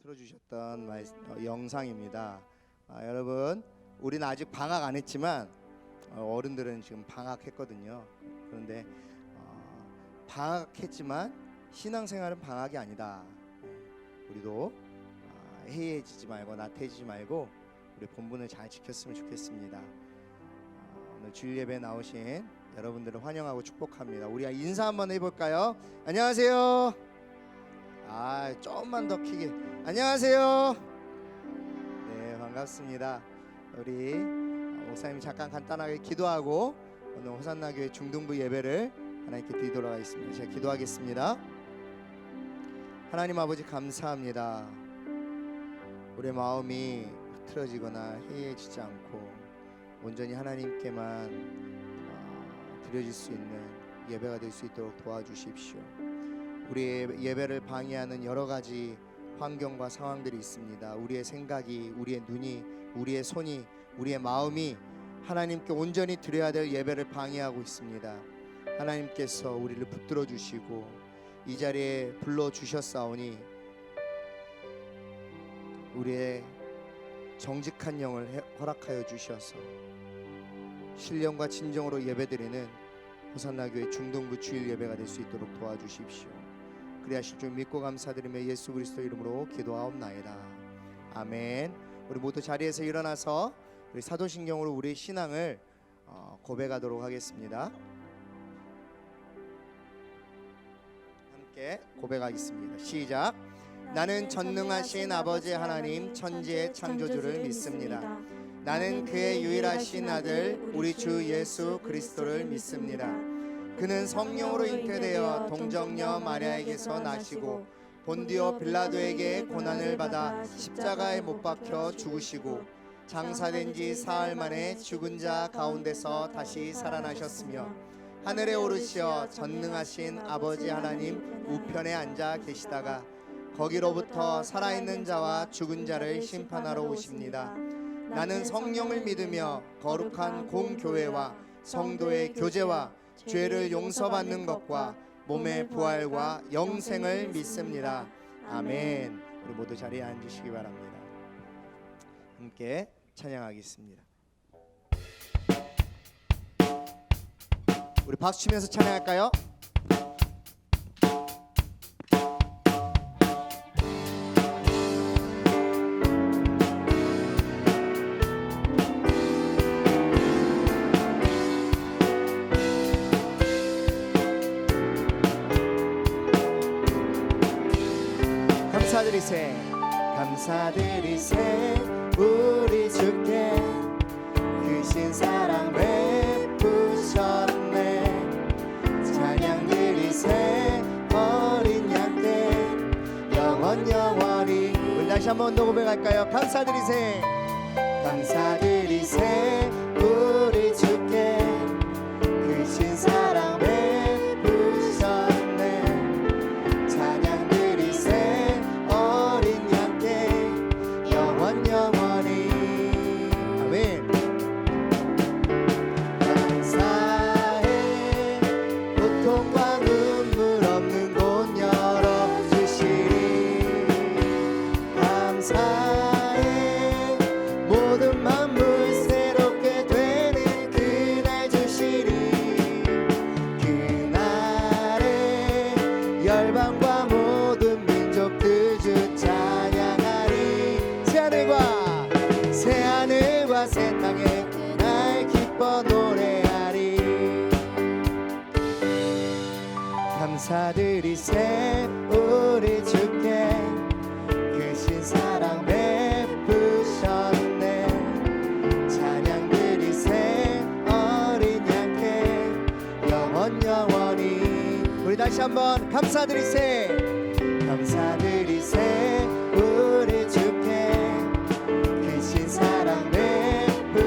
틀어주셨던 영상입니다. 여러분, 우리는 아직 방학 안 했지만 어른들은 지금 방학했거든요. 그런데 방학했지만 신앙생활은 방학이 아니다. 우리도 해이해지지 말고 나태해지지 말고 우리 본분을 잘 지켰으면 좋겠습니다. 오늘 주일 예배 나오신 여러분들을 환영하고 축복합니다. 우리 인사 한번 해볼까요? 안녕하세요. 조금만 더 크게 안녕하세요. 네, 반갑습니다. 우리 목사님 잠깐 간단하게 기도하고 오늘 호산나교회 중등부 예배를 하나님께 드리도록 하겠습니다. 제가 기도하겠습니다. 하나님 아버지, 감사합니다. 우리의 마음이 흐트러지거나 해이해지지 않고 온전히 하나님께만 드려질 수 있는 예배가 될 수 있도록 도와주십시오. 우리의 예배를 방해하는 여러 가지 환경과 상황들이 있습니다. 우리의 생각이, 우리의 눈이, 우리의 손이, 우리의 마음이 하나님께 온전히 드려야 될 예배를 방해하고 있습니다. 하나님께서 우리를 붙들어 주시고 이 자리에 불러 주셨사오니 우리의 정직한 영을 허락하여 주셔서 신령과 진정으로 예배드리는 호산나교회 중등부 주일 예배가 될 수 있도록 도와주십시오. 그리하실 줄 믿고 감사드리며 예수 그리스도 이름으로 기도하옵나이다. 아멘. 우리 모두 자리에서 일어나서 우리 사도신경으로 우리의 신앙을 고백하도록 하겠습니다. 함께 고백하겠습니다. 시작. 나는 전능하신 아버지 하나님 천지의 창조주를 믿습니다. 나는 그의 유일하신 아들 우리 주 예수 그리스도를 믿습니다. 그는 성령으로 잉태되어 동정녀 마리아에게서 나시고 본디오 빌라도에게 고난을 받아 십자가에 못 박혀 죽으시고 장사된 지 사흘 만에 죽은 자 가운데서 다시 살아나셨으며 하늘에 오르시어 전능하신 아버지 하나님 우편에 앉아 계시다가 거기로부터 살아있는 자와 죽은 자를 심판하러 오십니다. 나는 성령을 믿으며 거룩한 공교회와 성도의 교제와 죄를 용서받는 것과 몸의 부활과 영생을 믿습니다. 아멘. 우리 모두 자리에 앉으시기 바랍니다. 함께 찬양하겠습니다. 우리 박수 치면서 찬양할까요? 감사드리세 감사드리세 우리 주께 크신 사랑 베푸셨네. 찬양 드리세 어린 양께 영원히. 우리 다시 한번 더 고백할까요? 감사드리세 감사드리세 우리 주께 크신 사랑 열방과 모든 민족들 주 찬양하리. 새하늘과 새 땅에 날 기뻐 노래하리. 감사드리세 우리 주께 크신 사랑 베푸셨네. 찬양 드리세 어린 양께 영원히. 우리 다시 한번 감사드리세 감사드리세 우리 주께 크신 사랑 베푸셨네.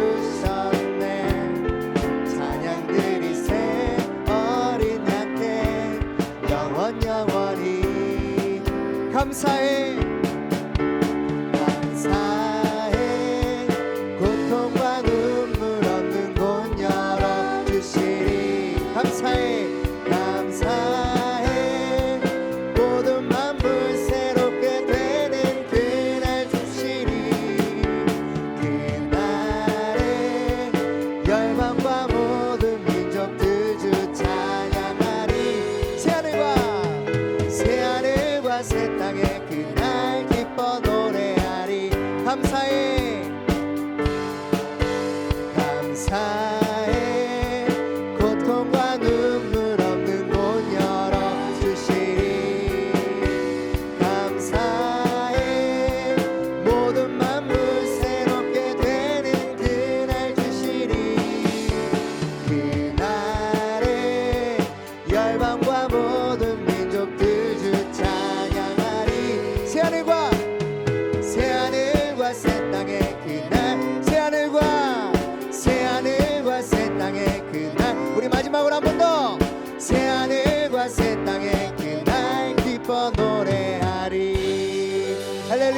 찬양 드리세 어린 양께 영원히. 감사해 고통과 눈물 없는 곳 열어주시리. 감사해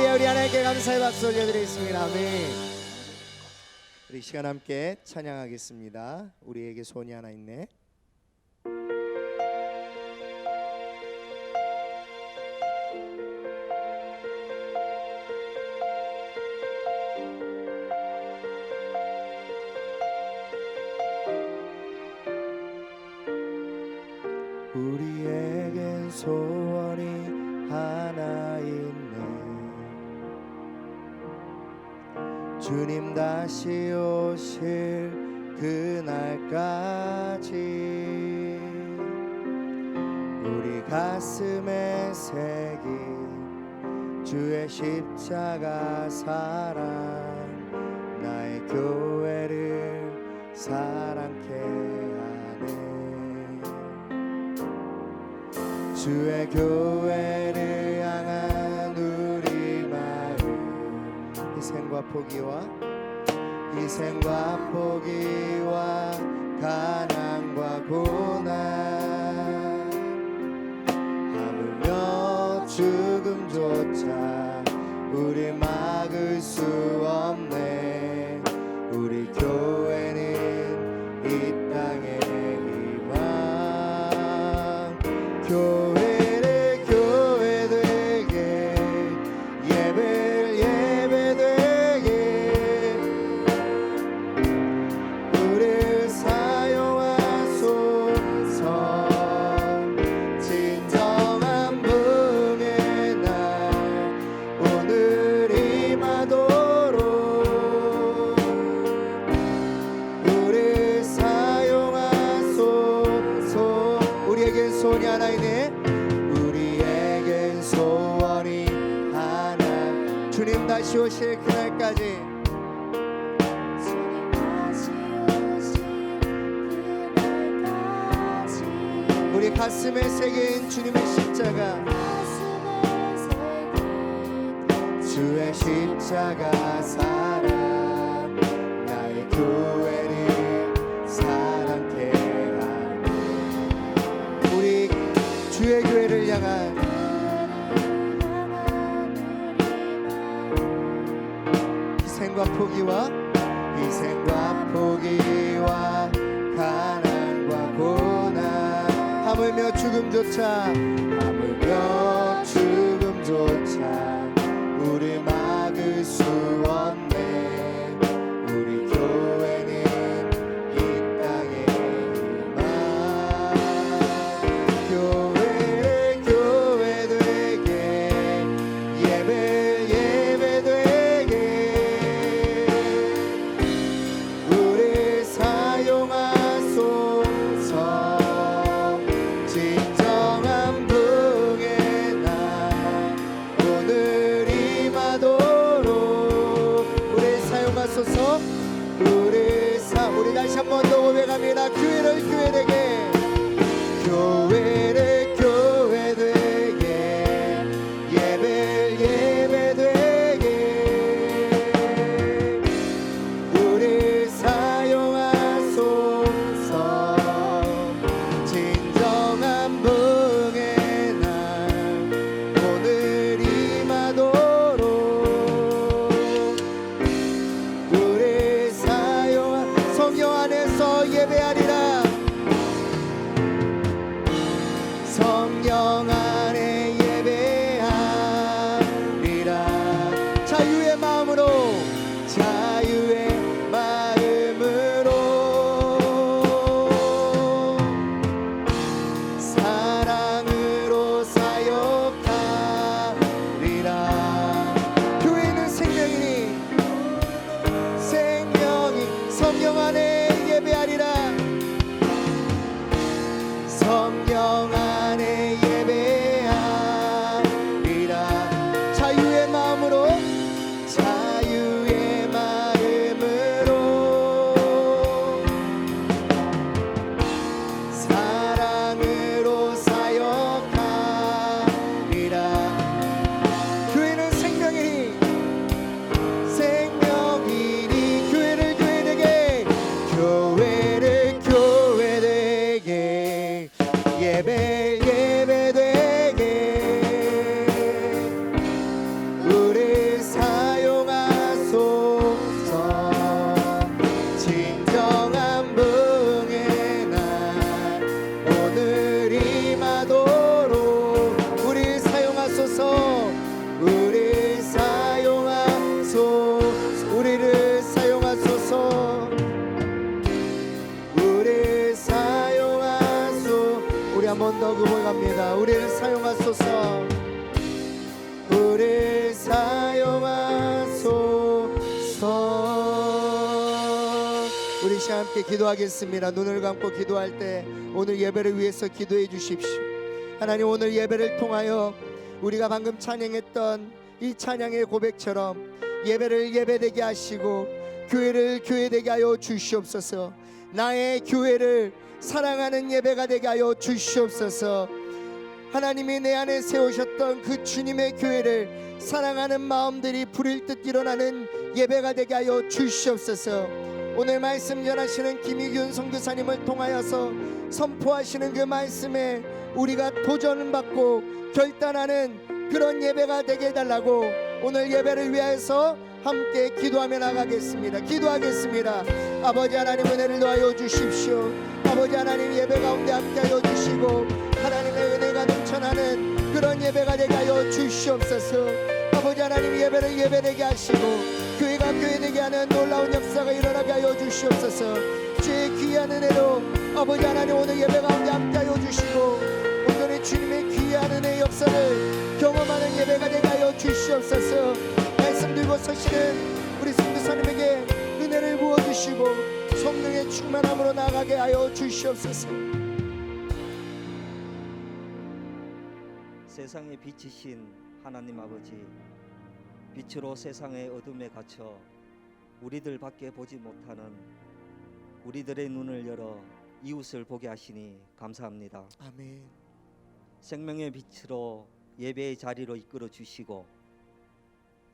할렐루야. 우리 하나님께 감사의 박수 올려드리겠습니다. 아멘. 우리 시간 함께 찬양하겠습니다. 우리에게 소원이 하나 있네. 우리에겐 소원이 하나 있네. 주님 다시 오실 그날까지 우리 가슴에 새긴 주의 십자가 사랑, 나의 교회를 사랑케 하네. 주의 교회를 향한 우리 마음, 희생과 포기와 가난과 고난, 하물며 죽음조차 우리 막을 수 없네. 우리 교회는 이 땅의 희망. 교회를 교회되게, 예배를 예배되게, 우리를 사용하소서. 진정한 부흥의 날 오늘 임하도록 우리를 사용하소서. 우리에겐 소원이 하나 있네. 우리에겐 소원이 하나. 주님 다시 오실 그날까지 우리 가슴에 새긴 주님의 십자가, 주의 십자가 사랑, 나의 교회를 사랑케 하네. 우리 주의 교회를 향한 희생과 포기와 가난과 고난, 하물며 죽음조차 우리 막을 수 없네. 우리 교회는 이 땅의 희망. 교회를 교회되게, 예배를 예배되게, 우리 사용하소서. 진정한 부흥의 날 오늘 임하도록 우리 사용하소서. 우리 다시 한 번 더 고백합니다. 교회를 교회되게, 교회를 교회되게, 예배를 예배되게, 우리 사용하소서. 진정한 부흥의 날 오늘 임하도록 우리 사용한 성령 안에서 예배하리라. 성령 안에 예배하리라. 자유의 마음으로 사랑으로 사역하리라. 교회는 생명이 성령 안에 예배하리라. 성령 안에 예배하리라. 자유의 마음으로 사랑으로 사역하리라. 교회는 생명이니 교회를 교회되게, 교회를 교회되게, 예배 예배되게, 우리 더 고백합니다. 우리를 사용하소서. 우리를 사용하소서. 우리 시간 함께 기도하겠습니다. 눈을 감고 기도할 때 오늘 예배를 위해서 기도해 주십시오. 하나님, 오늘 예배를 통하여 우리가 방금 찬양했던 이 찬양의 고백처럼 예배를 예배되게 하시고 교회를 교회되게 하여 주시옵소서. 나의 교회를 사랑하는 예배가 되게 하여 주시옵소서. 하나님이 내 안에 세우셨던 그 주님의 교회를 사랑하는 마음들이 불일 듯 일어나는 예배가 되게 하여 주시옵소서. 오늘 말씀 전하시는 김희균 선교사님을 통하여서 선포하시는 그 말씀에 우리가 도전을 받고 결단하는 그런 예배가 되게 해달라고 오늘 예배를 위해서 함께 기도하며 나가겠습니다. 기도하겠습니다. 아버지 하나님, 은혜를 더하여 주십시오. 아버지 하나님, 예배 가운데 함께하여 주시고 하나님의 은혜가 넘쳐나는 그런 예배가 되게 하여 주시옵소서. 아버지 하나님, 예배를 예배되게 하시고 교회가 교회되게 하는 놀라운 역사가 일어나게 하여 주시옵소서. 주의 귀한 은혜로 아버지 하나님, 오늘 예배 가운데 함께하여 주시고 오늘의 주님의 귀한 은혜의 역사를 경험하는 예배가 되게 하여 주시옵소서. 말씀 들고 서시는 우리 선교사님에게 은혜를 부어주시고 성령의 충만함으로 나아가게 하여 주시옵소서. 세상의 빛이신 하나님 아버지, 빛으로 세상의 어둠에 갇혀 우리들 밖에 보지 못하는 우리들의 눈을 열어 이웃을 보게 하시니 감사합니다. 아멘. 생명의 빛으로 예배의 자리로 이끌어 주시고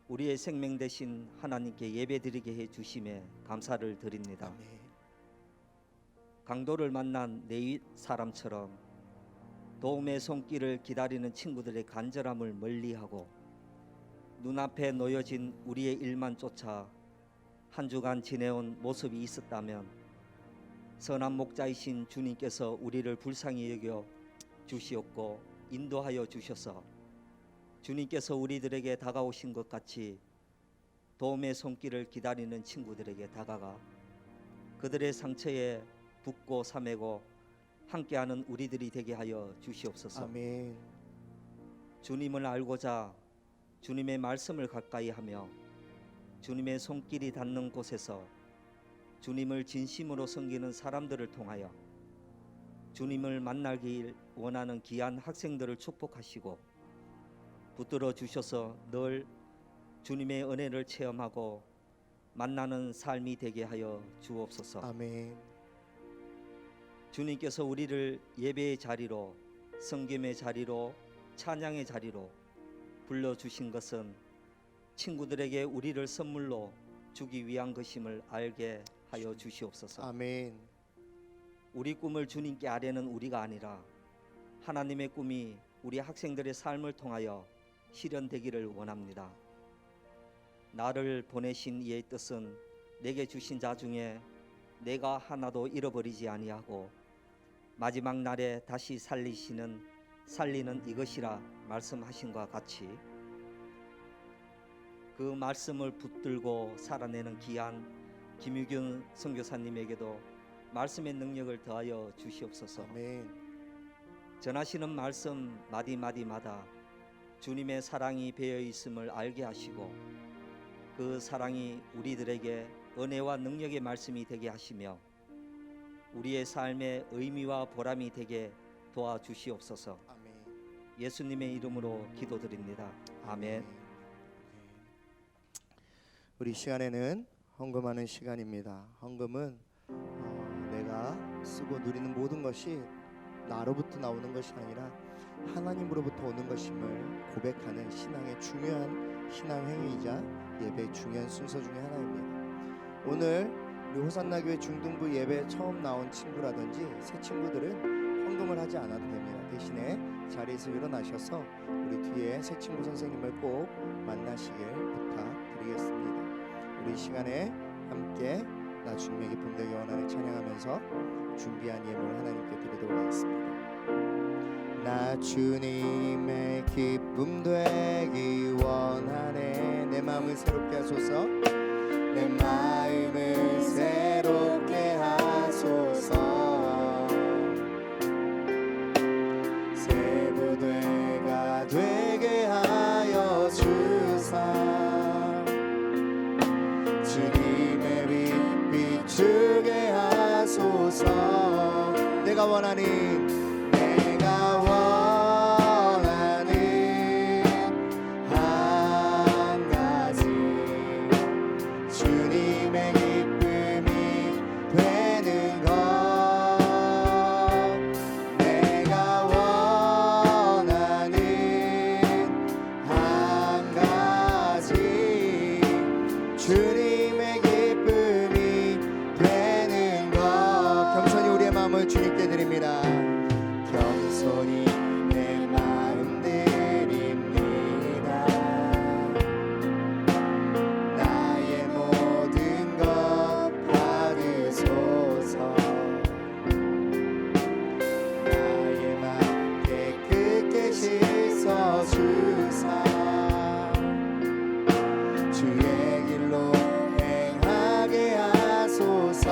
우리의 생명 되신 하나님께 예배드리게 해 주심에 감사를 드립니다. 아멘. 강도를 만난 내 사람처럼 도움의 손길을 기다리는 친구들의 간절함을 멀리하고 눈앞에 놓여진 우리의 일만 쫓아 한 주간 지내온 모습이 있었다면 선한 목자이신 주님께서 우리를 불쌍히 여겨 주시었고 인도하여 주셔서 주님께서 우리들에게 다가오신 것 같이 도움의 손길을 기다리는 친구들에게 다가가 그들의 상처에 붓고 싸매고 함께하는 우리들이 되게 하여 주시옵소서. 아멘. 주님을 알고자 주님의 말씀을 가까이 하며 주님의 손길이 닿는 곳에서 주님을 진심으로 섬기는 사람들을 통하여 주님을 만나길 원하는 귀한 학생들을 축복하시고 붙들어 주셔서 늘 주님의 은혜를 체험하고 만나는 삶이 되게 하여 주옵소서. 아멘. 주님께서 우리를 예배의 자리로, 성김의 자리로, 찬양의 자리로 불러주신 것은 친구들에게 우리를 선물로 주기 위한 것임을 알게 하여 주시옵소서. 아멘. 우리 꿈을 주님께 아뢰는 우리가 아니라 하나님의 꿈이 우리 학생들의 삶을 통하여 실현되기를 원합니다. 나를 보내신 이의 뜻은 내게 주신 자 중에 내가 하나도 잃어버리지 아니하고 마지막 날에 다시 살리는 이것이라 말씀하신 것과 같이 그 말씀을 붙들고 살아내는 귀한 김유균 선교사님에게도 말씀의 능력을 더하여 주시옵소서. 아멘. 전하시는 말씀 마디마디마다 주님의 사랑이 배어 있음을 알게 하시고 그 사랑이 우리들에게 은혜와 능력의 말씀이 되게 하시며 우리의 삶의 의미와 보람이 되게 도와주시옵소서. 아멘. 예수님의 이름으로 기도드립니다. 아멘. 우리 시간에는 헌금하는 시간입니다. 헌금은 내가 쓰고 누리는 모든 것이 나로부터 나오는 것이 아니라 하나님으로부터 오는 것임을 고백하는 신앙의 중요한 신앙 행위이자 예배의 중요한 순서 중에 하나입니다. 오늘 우리 호산나 교회 중등부 예배 처음 나온 친구라든지 새 친구들은 헌금을 하지 않아도 됩니다. 대신에 자리에서 일어나셔서 우리 뒤에 새 친구 선생님을 꼭 만나시길 부탁드리겠습니다. 우리 시간에 함께 나 주님의 기쁨 되기 원하는 찬양하면서 준비한 예물 하나님께 드리도록 하겠습니다. 나 주님의 기쁨 되기 원하네. 내 마음을 새롭게 하소서. 내 마음을 새롭게 하소서. 원하는 한 가지 주님의 기쁨이 되는 것 내가 원하는 한 가지 주님의 기쁨이 되는 것 겸손히 우리의 마음을 주님께 드립니다. 겸손히 내 마음 드립니다. 나의 모든 것 받으소서. 나의 맘 깨끗게 씻어주사 주의 길로 행하게 하소서.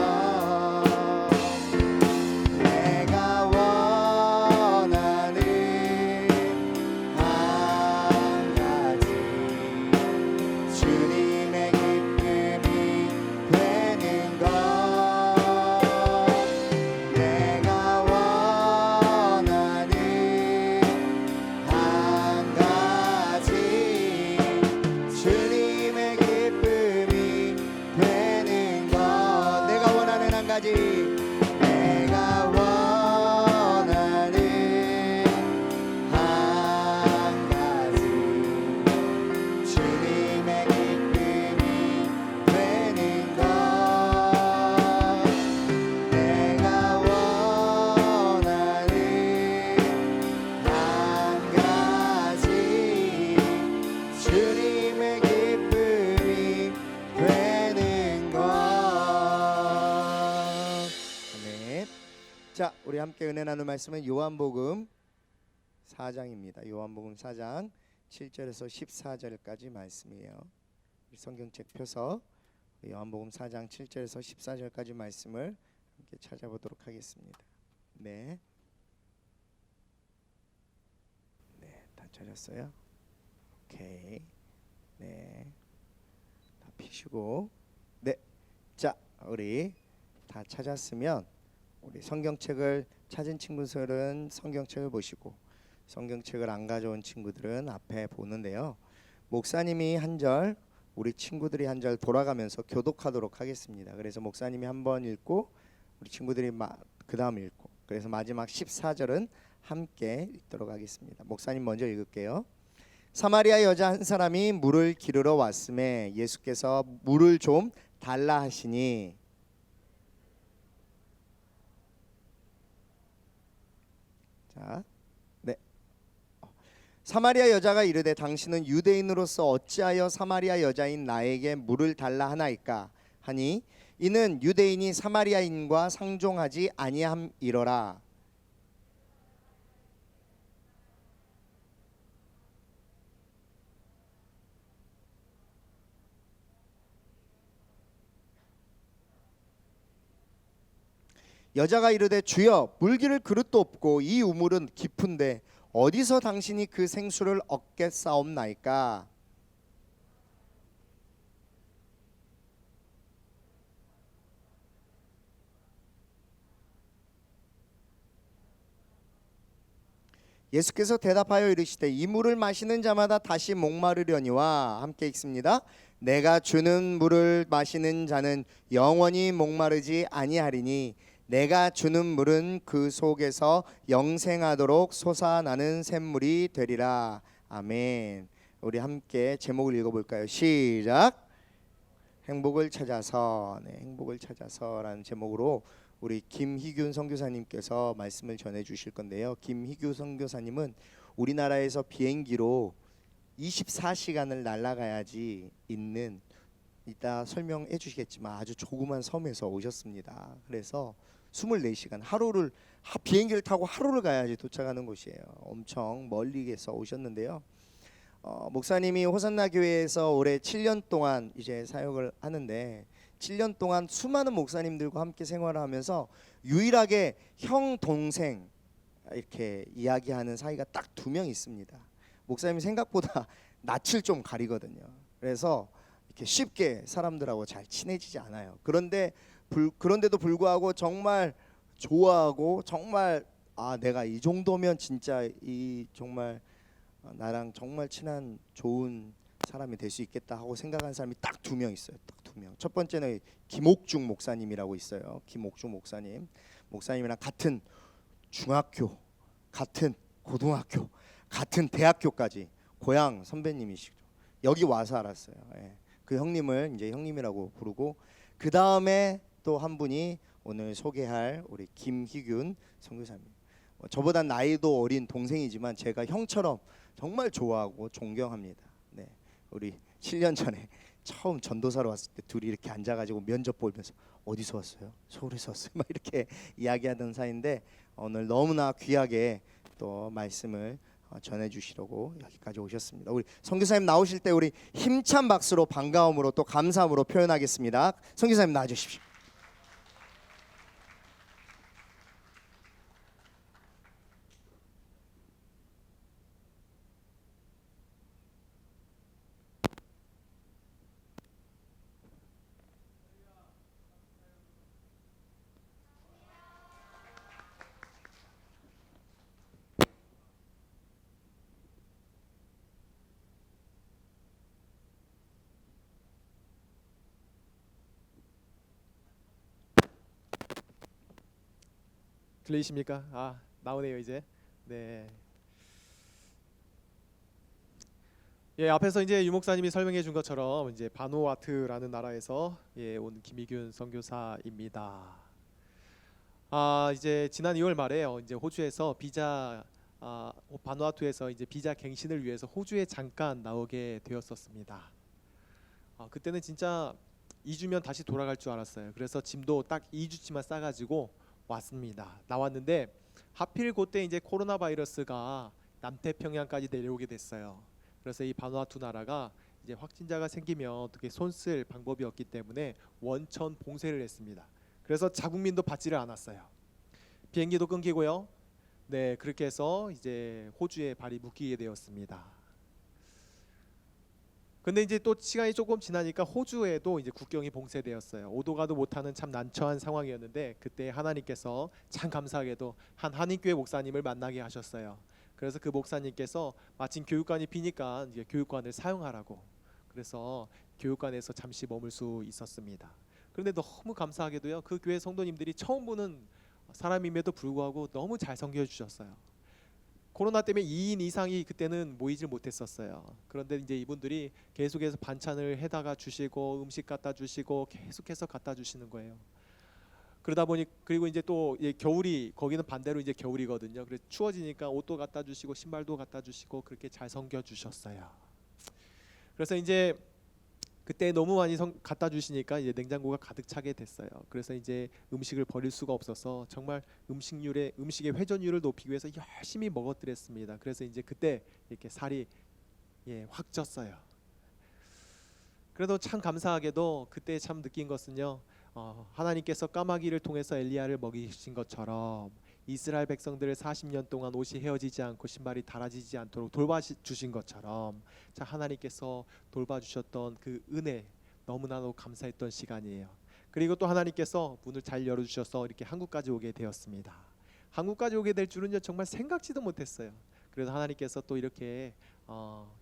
내가 원하는 한 가지 주님의 기쁨이 되는 것 내가 원하는 한 가지 주님의 기쁨이 되는 것 내가 원하는 한 가지 내가 원하는 한 가지 주님의 기쁨이 되는 것 내가 원하는 한 가지 주님의 기쁨이 되는 것 아멘. 자, 우리 함께 은혜 나눌 말씀은 요한복음 4장입니다. 요한복음 4장 7절에서 14절까지 말씀이에요. 우리 성경책 펴서 요한복음 4장 7절에서 14절까지 말씀을 함께 찾아보도록 하겠습니다. 네. 네, 다 찾았어요? 오케이. 네. 다 피시고. 네. 자, 우리 다 찾았으면 우리 성경책을 찾은 친구들은 성경책을 보시고 성경책을 안 가져온 친구들은 앞에 보는데요. 목사님이 한 절, 우리 친구들이 한 절 돌아가면서 교독하도록 하겠습니다. 그래서 목사님이 한 번 읽고 우리 친구들이 그 다음 읽고 그래서 마지막 14절은 함께 읽도록 하겠습니다. 목사님 먼저 읽을게요. 사마리아 여자 한 사람이 물을 기르러 왔음에 예수께서 물을 좀 달라 하시니 자, 네. 사마리아 여자가 이르되 당신은 유대인으로서 어찌하여 사마리아 여자인 나에게 물을 달라 하나이까 하니 이는 유대인이 사마리아인과 상종하지 아니함이러라. 여자가 이르되 주여 물기를 그릇도 없고 이 우물은 깊은데 어디서 당신이 그 생수를 얻겠사옵나이까. 예수께서 대답하여 이르시되 이 물을 마시는 자마다 다시 목마르려니와 함께 읽습니다. 내가 주는 물을 마시는 자는 영원히 목마르지 아니하리니 내가 주는 물은 그 속에서 영생하도록 솟아나는 샘물이 되리라. 아멘. 우리 함께 제목을 읽어볼까요? 시작. 행복을 찾아서. 네, 행복을 찾아서라는 제목으로 우리 김희균 선교사님께서 말씀을 전해 주실 건데요. 김희균 선교사님은 우리나라에서 비행기로 24시간을 날아가야지 있는, 이따 설명해 주시겠지만 아주 조그만 섬에서 오셨습니다. 그래서 24시간 하루를 비행기를 타고 하루를 가야지 도착하는 곳이에요. 엄청 멀리에서 오셨는데요. 목사님이 호산나 교회에서 올해 7년 동안 이제 사역을 하는데 7년 동안 수많은 목사님들과 함께 생활을 하면서 유일하게 형 동생 이렇게 이야기하는 사이가 딱 2명 있습니다. 목사님이 생각보다 낯을 좀 가리거든요. 그래서 이렇게 쉽게 사람들하고 잘 친해지지 않아요. 그런데도 불구하고 정말 좋아하고 정말 내가 이 정도면 진짜 이 정말 나랑 정말 친한 좋은 사람이 될 수 있겠다 하고 생각하는 사람이 딱 두 명 있어요. 딱 두 명. 첫 번째는 김옥중 목사님이라고 있어요. 김옥중 목사님이랑 같은 중학교, 같은 고등학교, 같은 대학교까지 고향 선배님이시죠. 여기 와서 알았어요. 예. 그 형님을 이제 형님이라고 부르고, 그 다음에 또 한 분이 오늘 소개할 우리 김희균 선교사님. 저보다 나이도 어린 동생이지만 제가 형처럼 정말 좋아하고 존경합니다. 네, 우리 7년 전에 처음 전도사로 왔을 때 둘이 이렇게 앉아가지고 면접 보면서 어디서 왔어요? 서울에서 왔어요. 막 이렇게 이야기하던 사이인데 오늘 너무나 귀하게 또 말씀을 전해주시려고 여기까지 오셨습니다. 우리 선교사님 나오실 때 우리 힘찬 박수로 반가움으로 또 감사함으로 표현하겠습니다. 선교사님 나와주십시오. 들리십니까? 나오네요 이제. 네. 예, 앞에서 이제 유 목사님이 설명해 준 것처럼 이제 바누아투라는 나라에서 온 김희균 선교사입니다. 이제 지난 2월 말에 이제 호주에서 바누아투에서 이제 비자 갱신을 위해서 호주에 잠깐 나오게 되었었습니다. 그때는 진짜 2주면 다시 돌아갈 줄 알았어요. 그래서 짐도 딱 2주치만 싸가지고 왔습니다. 나왔는데 하필 그때 이제 코로나 바이러스가 남태평양까지 내려오게 됐어요. 그래서 이 바누아투 나라가 이제 확진자가 생기면 어떻게 손쓸 방법이 없기 때문에 원천 봉쇄를 했습니다. 그래서 자국민도 받지를 않았어요. 비행기도 끊기고요. 네, 그렇게 해서 이제 호주에 발이 묶이게 되었습니다. 근데 이제 또 시간이 조금 지나니까 호주에도 이제 국경이 봉쇄되었어요. 오도 가도 못하는 참 난처한 상황이었는데 그때 하나님께서 참 감사하게도 한 한인교회 목사님을 만나게 하셨어요. 그래서 그 목사님께서 마침 교육관이 비니까 이제 교육관을 사용하라고, 그래서 교육관에서 잠시 머물 수 있었습니다. 그런데 너무 감사하게도요, 그 교회 성도님들이 처음 보는 사람임에도 불구하고 너무 잘 섬겨 주셨어요. 코로나 때문에 2인 이상이 그때는 모이질 못했었어요. 그런데 이제 이분들이 계속해서 반찬을 해다가 주시고 음식 갖다 주시고 계속해서 갖다 주시는 거예요. 그러다 보니 그리고 이제 또 겨울이, 거기는 반대로 이제 겨울이거든요. 그래서 추워지니까 옷도 갖다 주시고 신발도 갖다 주시고 그렇게 잘 섬겨 주셨어요. 그래서 이제 그때 너무 많이 갖다 주시니까 이제 냉장고가 가득 차게 됐어요. 그래서 이제 음식을 버릴 수가 없어서 정말 음식의 회전율을 높이기 위해서 열심히 먹어드렸습니다. 그래서 이제 그때 이렇게 살이 확 쪘어요. 그래도 참 감사하게도 그때 참 느낀 것은요, 하나님께서 까마귀를 통해서 엘리야를 먹이신 것처럼 이스라엘 백성들을 40년 동안 옷이 헤어지지 않고 신발이 닳아지지 않도록 돌봐주신 것처럼 자, 하나님께서 돌봐주셨던 그 은혜, 너무나도 감사했던 시간이에요. 그리고 또 하나님께서 문을 잘 열어주셔서 이렇게 한국까지 오게 되었습니다. 한국까지 오게 될 줄은요 정말 생각지도 못했어요. 그래서 하나님께서 또 이렇게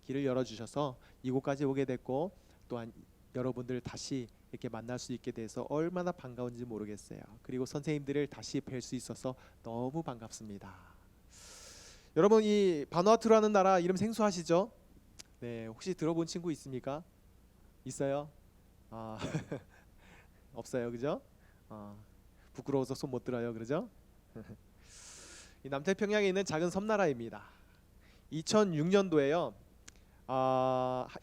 길을 열어주셔서 이곳까지 오게 됐고, 또한 여러분들 다시 이렇게 만날 수 있게 돼서 얼마나 반가운지 모르겠어요. 그리고 선생님들을 다시 뵐 수 있어서 너무 반갑습니다. 여러분, 이 바누아투라는 나라 이름 생소하시죠? 네, 혹시 들어본 친구 있습니까? 있어요? 없어요, 그죠? 부끄러워서 손 못 들어요, 그러죠? 이 남태평양에 있는 작은 섬나라입니다. 2006년도에요.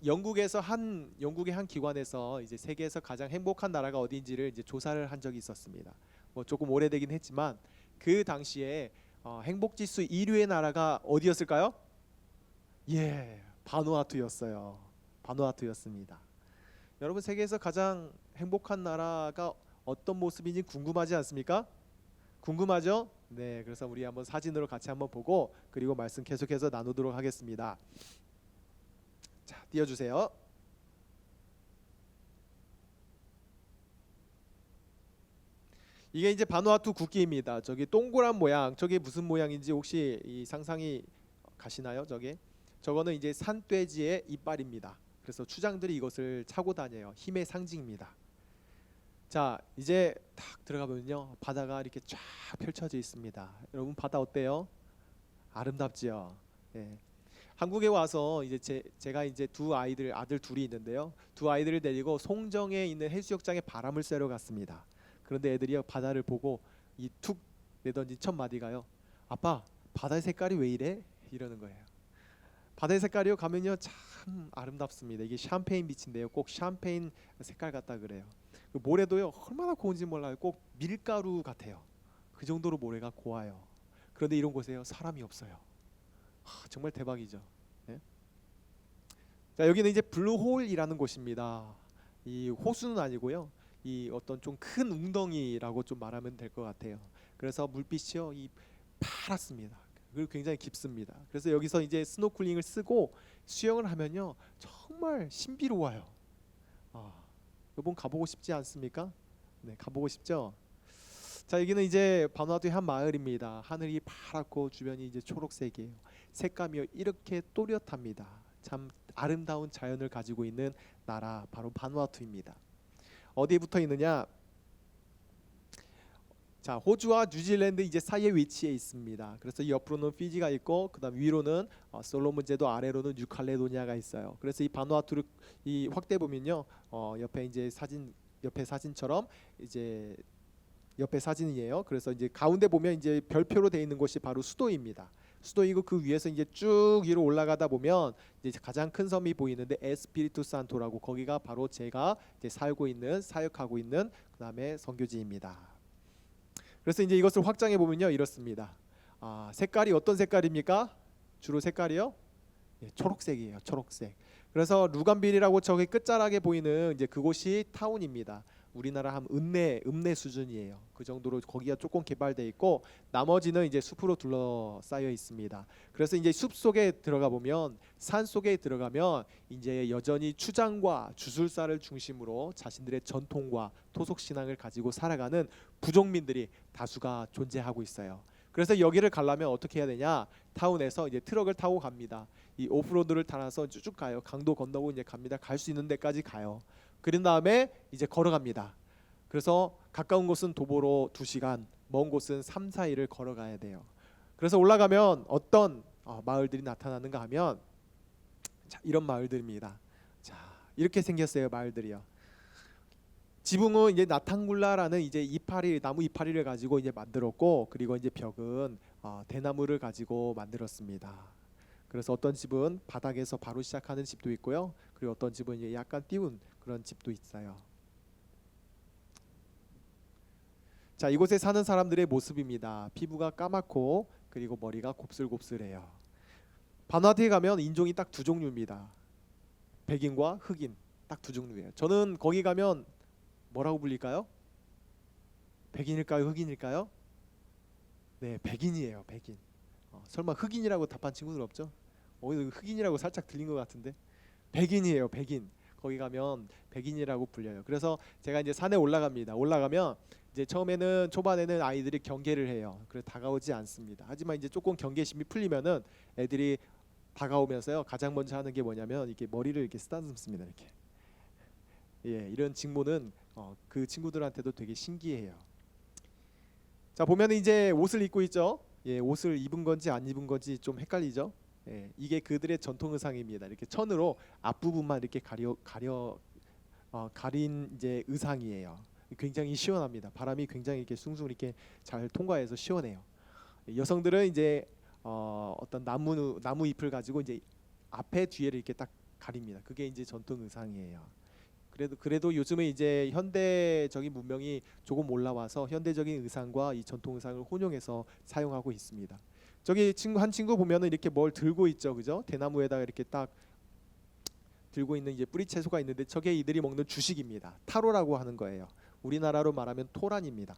영국의 한 기관에서 이제 세계에서 가장 행복한 나라가 어디인지를 이제 조사를 한 적이 있었습니다. 뭐 조금 오래되긴 했지만 그 당시에 행복지수 1위의 나라가 어디였을까요? 바누아투였어요. 바누아투였습니다. 여러분, 세계에서 가장 행복한 나라가 어떤 모습인지 궁금하지 않습니까? 궁금하죠? 네, 그래서 우리 한번 사진으로 같이 한번 보고 그리고 말씀 계속해서 나누도록 하겠습니다. 자, 띄워주세요. 이게 이제 바누아투 국기입니다. 저기 동그란 모양, 저게 무슨 모양인지 혹시 이 상상이 가시나요? 저거는 이제 산돼지의 이빨입니다. 그래서 추장들이 이것을 차고 다녀요. 힘의 상징입니다. 자, 이제 딱 들어가 보면요, 바다가 이렇게 쫙 펼쳐져 있습니다. 여러분 바다 어때요? 아름답지요. 예. 한국에 와서 이제 제가 이제 아들 둘이 있는데요. 두 아이들을 데리고 송정에 있는 해수욕장에 바람을 쐬러 갔습니다. 그런데 애들이 바다를 보고 이 툭 내던진 첫 마디가요, 아빠 바다의 색깔이 왜 이래? 이러는 거예요. 바다의 색깔이요 가면요 참 아름답습니다. 이게 샴페인 빛인데요, 꼭 샴페인 색깔 같다 그래요. 그 모래도요 얼마나 고운지 몰라요. 꼭 밀가루 같아요. 그 정도로 모래가 고와요. 그런데 이런 곳에요 사람이 없어요. 정말 대박이죠. 네? 자, 여기는 이제 블루홀이라는 곳입니다. 이 호수는 아니고요, 이 어떤 좀 큰 웅덩이라고 좀 말하면 될 것 같아요. 그래서 물빛이요 이 파랗습니다. 그리고 굉장히 깊습니다. 그래서 여기서 이제 스노클링을 쓰고 수영을 하면요 정말 신비로워요. 여러분 가보고 싶지 않습니까? 네, 가보고 싶죠. 자, 여기는 이제 바누아투의 한 마을입니다. 하늘이 파랗고 주변이 이제 초록색이에요. 색감이 이렇게 또렷합니다. 참 아름다운 자연을 가지고 있는 나라, 바로 바누아투입니다. 어디에 붙어 있느냐? 자, 호주와 뉴질랜드 이제 사이에 위치해 있습니다. 그래서 옆으로는 피지가 있고, 그다음 위로는 솔로몬 제도, 아래로는 뉴칼레도니아가 있어요. 그래서 이 바누아투를 이 확대 보면요, 옆에 이제 옆에 사진처럼 이제 옆에 사진이에요. 그래서 이제 가운데 보면 이제 별표로 되어 있는 곳이 바로 수도입니다. 수도이고 그 위에서 이제 쭉 위로 올라가다 보면 이제 가장 큰 섬이 보이는데 에스피리투 산토라고, 거기가 바로 제가 이제 살고 있는, 사역하고 있는 그다음에 선교지입니다. 그래서 이제 이것을 확장해 보면요 이렇습니다. 색깔이 어떤 색깔입니까? 주로 색깔이요? 예, 초록색이에요. 초록색. 그래서 루간빌이라고 저기 끝자락에 보이는 이제 그곳이 타운입니다. 우리나라 한 읍내 수준이에요. 그 정도로 거기가 조금 개발돼 있고, 나머지는 이제 숲으로 둘러싸여 있습니다. 그래서 이제 숲 속에 들어가 보면, 산 속에 들어가면 이제 여전히 추장과 주술사를 중심으로 자신들의 전통과 토속 신앙을 가지고 살아가는 부족민들이 다수가 존재하고 있어요. 그래서 여기를 가려면 어떻게 해야 되냐? 타운에서 이제 트럭을 타고 갑니다. 이 오프로드를 타서 쭉 가요. 강도 건너고 이제 갑니다. 갈 수 있는 데까지 가요. 그런 다음에 이제 걸어갑니다. 그래서 가까운 곳은 도보로 2시간, 먼 곳은 3, 4일을 걸어가야 돼요. 그래서 올라가면 어떤 마을들이 나타나는가 하면, 자, 이런 마을들입니다. 자, 이렇게 생겼어요. 마을들이요. 지붕은 이제 나탕굴라라는 이제 나무 이파리를 가지고 이제 만들었고, 그리고 이제 벽은 대나무를 가지고 만들었습니다. 그래서 어떤 집은 바닥에서 바로 시작하는 집도 있고요. 그리고 어떤 집은 이제 약간 띄운 그런 집도 있어요. 자, 이곳에 사는 사람들의 모습입니다. 피부가 까맣고 그리고 머리가 곱슬곱슬해요. 바누아투에 가면 인종이 딱 2종류입니다. 백인과 흑인, 딱 2종류예요. 저는 거기 가면 뭐라고 불릴까요? 백인일까요? 흑인일까요? 네, 백인이에요. 백인. 설마 흑인이라고 답한 친구들 없죠? 흑인이라고 살짝 들린 것 같은데, 백인이에요. 백인. 거기 가면 백인이라고 불려요. 그래서 제가 이제 산에 올라갑니다. 올라가면 이제 초반에는 아이들이 경계를 해요. 그래서 다가오지 않습니다. 하지만 이제 조금 경계심이 풀리면은 애들이 다가오면서요 가장 먼저 하는 게 뭐냐면 이렇게 머리를 이렇게 쓰다듬습니다. 이렇게. 예, 이런 직무는 그 친구들한테도 되게 신기해요. 자, 보면 이제 옷을 입고 있죠. 예, 옷을 입은 건지 안 입은 건지 좀 헷갈리죠. 예, 이게 그들의 전통 의상입니다. 이렇게 천으로 앞부분만 이렇게 가린 이제 의상이에요. 굉장히 시원합니다. 바람이 굉장히 이렇게 숭숭 이렇게 잘 통과해서 시원해요. 여성들은 이제 어떤 나무 잎을 가지고 이제 앞에 뒤에를 이렇게 딱 가립니다. 그게 이제 전통 의상이에요. 그래도 요즘에 이제 현대적인 문명이 조금 올라와서 현대적인 의상과 이 전통 의상을 혼용해서 사용하고 있습니다. 저기 한 친구 보면은 이렇게 뭘 들고 있죠, 그죠? 대나무에다가 이렇게 딱 들고 있는 이제 뿌리 채소가 있는데 저게 이들이 먹는 주식입니다. 타로라고 하는 거예요. 우리나라로 말하면 토란입니다.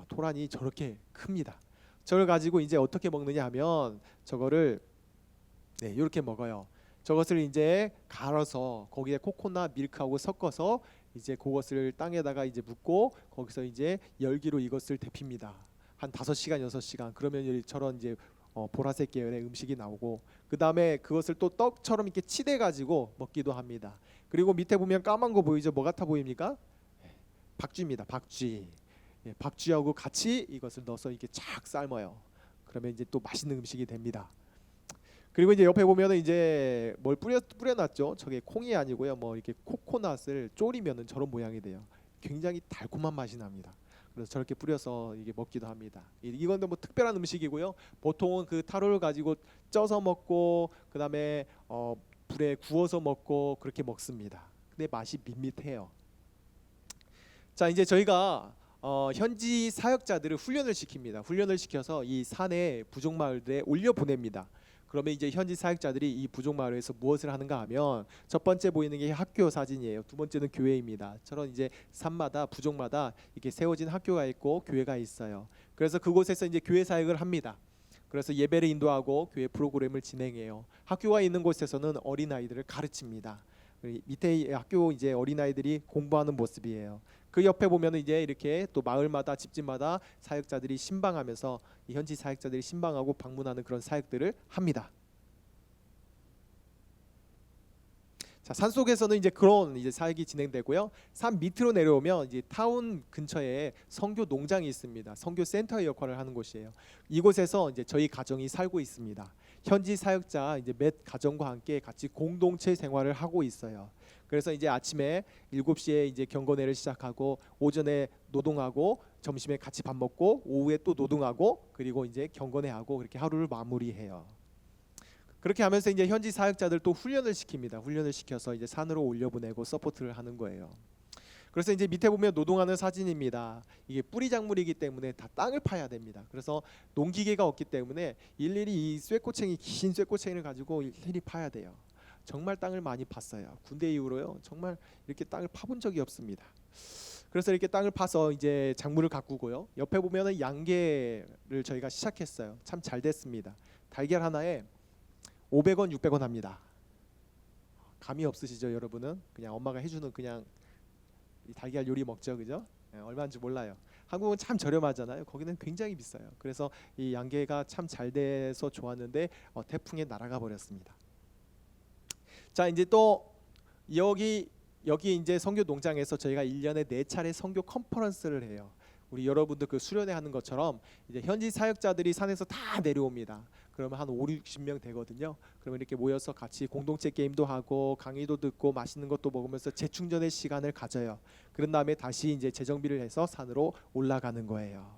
토란이 저렇게 큽니다. 저걸 가지고 이제 어떻게 먹느냐 하면 저거를 이렇게 먹어요. 저것을 이제 갈아서 거기에 코코넛 밀크하고 섞어서 이제 그것을 땅에다가 이제 묻고 거기서 이제 열기로 이것을 데핍니다. 한 5시간 6시간 그러면 저런 이제 보라색 계열의 음식이 나오고 그 다음에 그것을 또 떡처럼 이렇게 치대 가지고 먹기도 합니다. 그리고 밑에 보면 까만 거 보이죠? 뭐 같아 보입니까? 박쥐입니다. 박쥐. 박쥐하고 같이 이것을 넣어서 이렇게 착 삶아요. 그러면 이제 또 맛있는 음식이 됩니다. 그리고 이제 옆에 보면은 이제 뭘 뿌려놨죠. 저게 콩이 아니고요. 뭐 이렇게 코코넛을 졸이면은 저런 모양이 돼요. 굉장히 달콤한 맛이 납니다. 그래서 저렇게 뿌려서 이게 먹기도 합니다. 이건 뭐 특별한 음식이고요. 보통은 그 타로를 가지고 쪄서 먹고 그다음에 불에 구워서 먹고 그렇게 먹습니다. 근데 맛이 밋밋해요. 자, 이제 저희가 현지 사역자들을 훈련을 시킵니다. 훈련을 시켜서 이 산의 부족 마을에 올려 보냅니다. 그러면 이제 현지 사역자들이 이 부족 마을에서 무엇을 하는가 하면 첫 번째 보이는 게 학교 사진이에요. 두 번째는 교회입니다. 저런 이제 산마다 부족마다 이렇게 세워진 학교가 있고 교회가 있어요. 그래서 그곳에서 이제 교회 사역을 합니다. 그래서 예배를 인도하고 교회 프로그램을 진행해요. 학교가 있는 곳에서는 어린 아이들을 가르칩니다. 밑에 학교 이제 어린 아이들이 공부하는 모습이에요. 그 옆에 보면은 이제 이렇게 또 마을마다 집집마다 사역자들이 신방하면서 이 현지 사역자들이 신방하고 방문하는 그런 사역들을 합니다. 자, 산 속에서는 이제 그런 이제 사역이 진행되고요. 산 밑으로 내려오면 이제 타운 근처에 선교 농장이 있습니다. 선교 센터의 역할을 하는 곳이에요. 이곳에서 이제 저희 가정이 살고 있습니다. 현지 사역자 이제 몇 가정과 함께 같이 공동체 생활을 하고 있어요. 그래서 이제 아침에 7시에 이제 경건회를 시작하고 오전에 노동하고 점심에 같이 밥 먹고 오후에 또 노동하고 그리고 이제 경건회하고 그렇게 하루를 마무리해요. 그렇게 하면서 이제 현지 사역자들 또 훈련을 시킵니다. 훈련을 시켜서 이제 산으로 올려보내고 서포트를 하는 거예요. 그래서 이제 밑에 보면 노동하는 사진입니다. 이게 뿌리 작물이기 때문에 다 땅을 파야 됩니다. 그래서 농기계가 없기 때문에 일일이 이 쇠꼬챙이 긴 쇠꼬챙이를 가지고 일일이 파야 돼요. 정말 땅을 많이 팠어요. 군대 이후로요. 정말 이렇게 땅을 파본 적이 없습니다. 그래서 이렇게 땅을 파서 이제 작물을 가꾸고요. 옆에 보면은 양계를 저희가 시작했어요. 참 잘 됐습니다. 달걀 하나에 500원, 600원 합니다. 감이 없으시죠, 여러분은? 그냥 엄마가 해주는 그냥 이 달걀 요리 먹죠, 그죠? 얼마인지 몰라요. 한국은 참 저렴하잖아요. 거기는 굉장히 비싸요. 그래서 이 양계가 참 잘 돼서 좋았는데 태풍에 날아가 버렸습니다. 자, 이제 또 여기 이제 선교 농장에서 저희가 1년에 4차례 선교 컨퍼런스를 해요. 우리 여러분들 그 수련회 하는 것처럼 이제 현지 사역자들이 산에서 다 내려옵니다. 그러면 한 5, 60명 되거든요. 그러면 이렇게 모여서 같이 공동체 게임도 하고 강의도 듣고 맛있는 것도 먹으면서 재충전의 시간을 가져요. 그런 다음에 다시 이제 재정비를 해서 산으로 올라가는 거예요.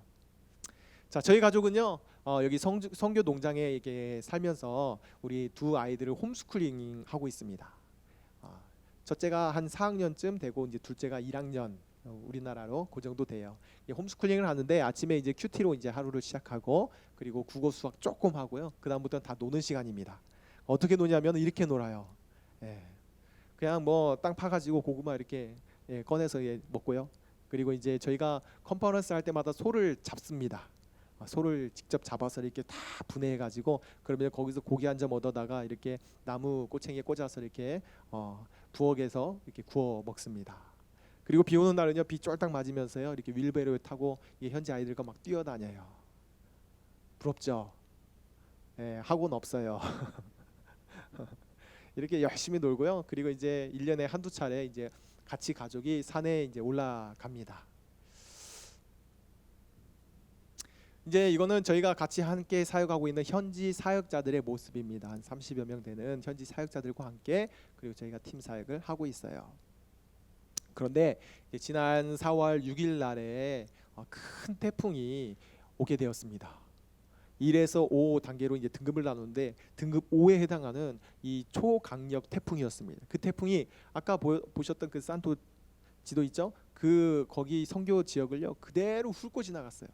자, 저희 가족은요 여기 선교 농장에 이렇게 살면서 우리 두 아이들을 홈스쿨링 하고 있습니다. 첫째가 한 4학년쯤 되고 이제 둘째가 1학년 우리나라로 그 정도 돼요. 홈스쿨링을 하는데 아침에 이제 큐티로 이제 하루를 시작하고 그리고 국어 수학 조금 하고요. 그 다음부터는 다 노는 시간입니다. 어떻게 노냐면 이렇게 놀아요. 그냥 뭐 땅 파가지고 고구마 이렇게 꺼내서 먹고요. 그리고 이제 저희가 컨퍼런스 할 때마다 소를 잡습니다. 소를 직접 잡아서 이렇게 다 분해해 가지고 그러면 거기서 고기 한 점 얻어다가 이렇게 나무 꼬챙이에 꽂아서 이렇게 부엌에서 이렇게 구워 먹습니다. 그리고 비 오는 날은요 비 쫄딱 맞으면서요 이렇게 윌베로에 타고 이 현지 아이들과 막 뛰어다녀요. 부럽죠? 학원 없어요. 이렇게 열심히 놀고요. 그리고 이제 1년에 한두 차례 이제 같이 가족이 산에 이제 올라갑니다. 이제 이거는 저희가 같이 함께 사역하고 있는 현지 사역자들의 모습입니다. 한 30여 명 되는 현지 사역자들과 함께 그리고 저희가 팀 사역을 하고 있어요. 그런데 지난 4월 6일 날에 큰 태풍이 오게 되었습니다. 1에서 5 단계로 이제 등급을 나누는데 등급 5에 해당하는 이 초강력 태풍이었습니다. 그 태풍이 아까 보셨던 그 산토 지도 있죠? 그 거기 선교 지역을요 그대로 훑고 지나갔어요.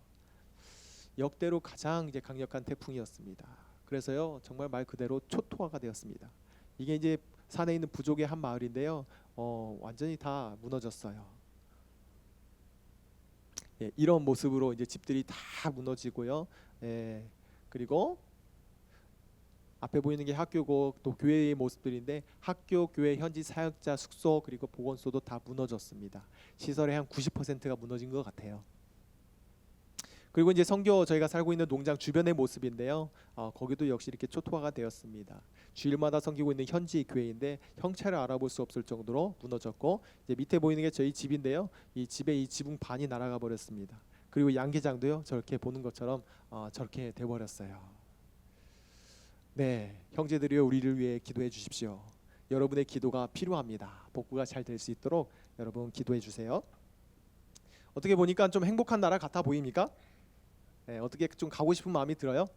역대로 가장 이제 강력한 태풍이었습니다. 그래서요 정말 말 그대로 초토화가 되었습니다. 이게 이제 산에 있는 부족의 한 마을인데요, 완전히 다 무너졌어요. 이런 모습으로 이제 집들이 다 무너지고요. 그리고 앞에 보이는 게 학교고 또 교회의 모습들인데 학교, 교회, 현지 사역자 숙소 그리고 보건소도 다 무너졌습니다. 시설의 한 90%가 무너진 것 같아요. 그리고 이제 선교 저희가 살고 있는 농장 주변의 모습인데요. 거기도 역시 이렇게 초토화가 되었습니다. 주일마다 섬기고 있는 현지 교회인데 형체를 알아볼 수 없을 정도로 무너졌고 이제 밑에 보이는 게 저희 집인데요. 이 집에 이 지붕 반이 날아가 버렸습니다. 그리고 양계장도요. 저렇게 보는 것처럼 저렇게 돼 버렸어요. 네, 형제들이여 우리를 위해 기도해 주십시오. 여러분의 기도가 필요합니다. 복구가 잘 될 수 있도록 여러분 기도해 주세요. 어떻게 보니까 좀 행복한 나라 같아 보입니까? 네, 어떻게 좀 가고 싶은 마음이 들어요?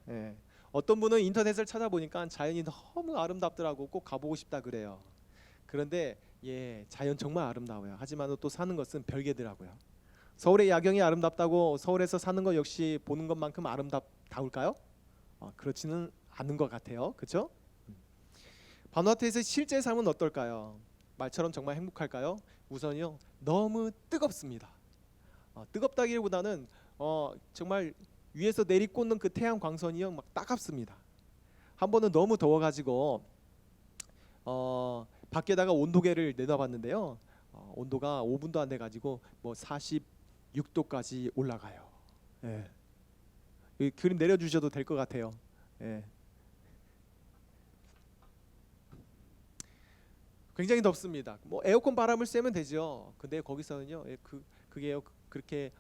네. 어떤 분은 인터넷을 찾아보니까 자연이 너무 아름답더라고 꼭 가보고 싶다 그래요. 그런데 자연 정말 아름다워요. 하지만 또 사는 것은 별개더라고요. 서울의 야경이 아름답다고 서울에서 사는 것 역시 보는 것만큼 아름다울까요? 그렇지는 않은 것 같아요. 그렇죠? 바누아투에서 실제 삶은 어떨까요? 말처럼 정말 행복할까요? 우선요 너무 뜨겁습니다. 뜨겁다기보다는 정말 위에서 내리꽂는 그 태양 광선이요 막 따갑습니다. 한 번은 너무 더워가지고 밖에다가 온도계를 내다봤는데요. 온도가 5분도 안 돼가지고 뭐 46도까지 올라가요. 예. 이 그림 내려주셔도 될 것 같아요. 예. 굉장히 덥습니다. 뭐 에어컨 바람을 쐬면 되죠. 근데 거기서는요, 그게요 그렇게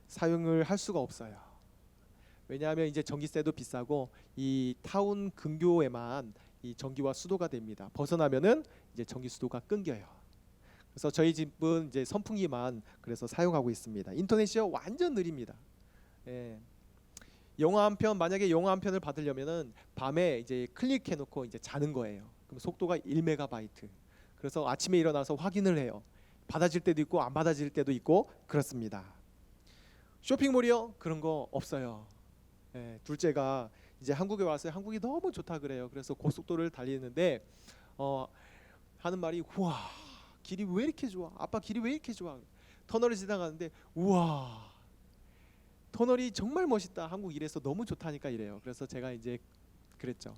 사용을 할 수가 없어요. 왜냐하면 이제 전기세도 비싸고 이 타운 근교에만 이 전기와 수도가 됩니다. 벗어나면은 이제 전기 수도가 끊겨요. 그래서 저희 집은 이제 선풍기만 그래서 사용하고 있습니다. 인터넷이요 완전 느립니다. 예. 영화 한 편 만약에 영화 한 편을 받으려면은 밤에 이제 클릭해놓고 이제 자는 거예요. 그럼 속도가 1메가바이트. 그래서 아침에 일어나서 확인을 해요. 받아질 때도 있고 안 받아질 때도 있고 그렇습니다. 쇼핑몰이요 그런 거 없어요. 예, 둘째가 이제 한국에 와서 한국이 너무 좋다 그래요. 그래서 고속도로를 달리는데 하는 말이 우와 길이 왜 이렇게 좋아? 아빠 길이 왜 이렇게 좋아? 터널을 지나가는데 우와 터널이 정말 멋있다. 한국 이래서 너무 좋다니까 이래요. 그래서 제가 이제 그랬죠.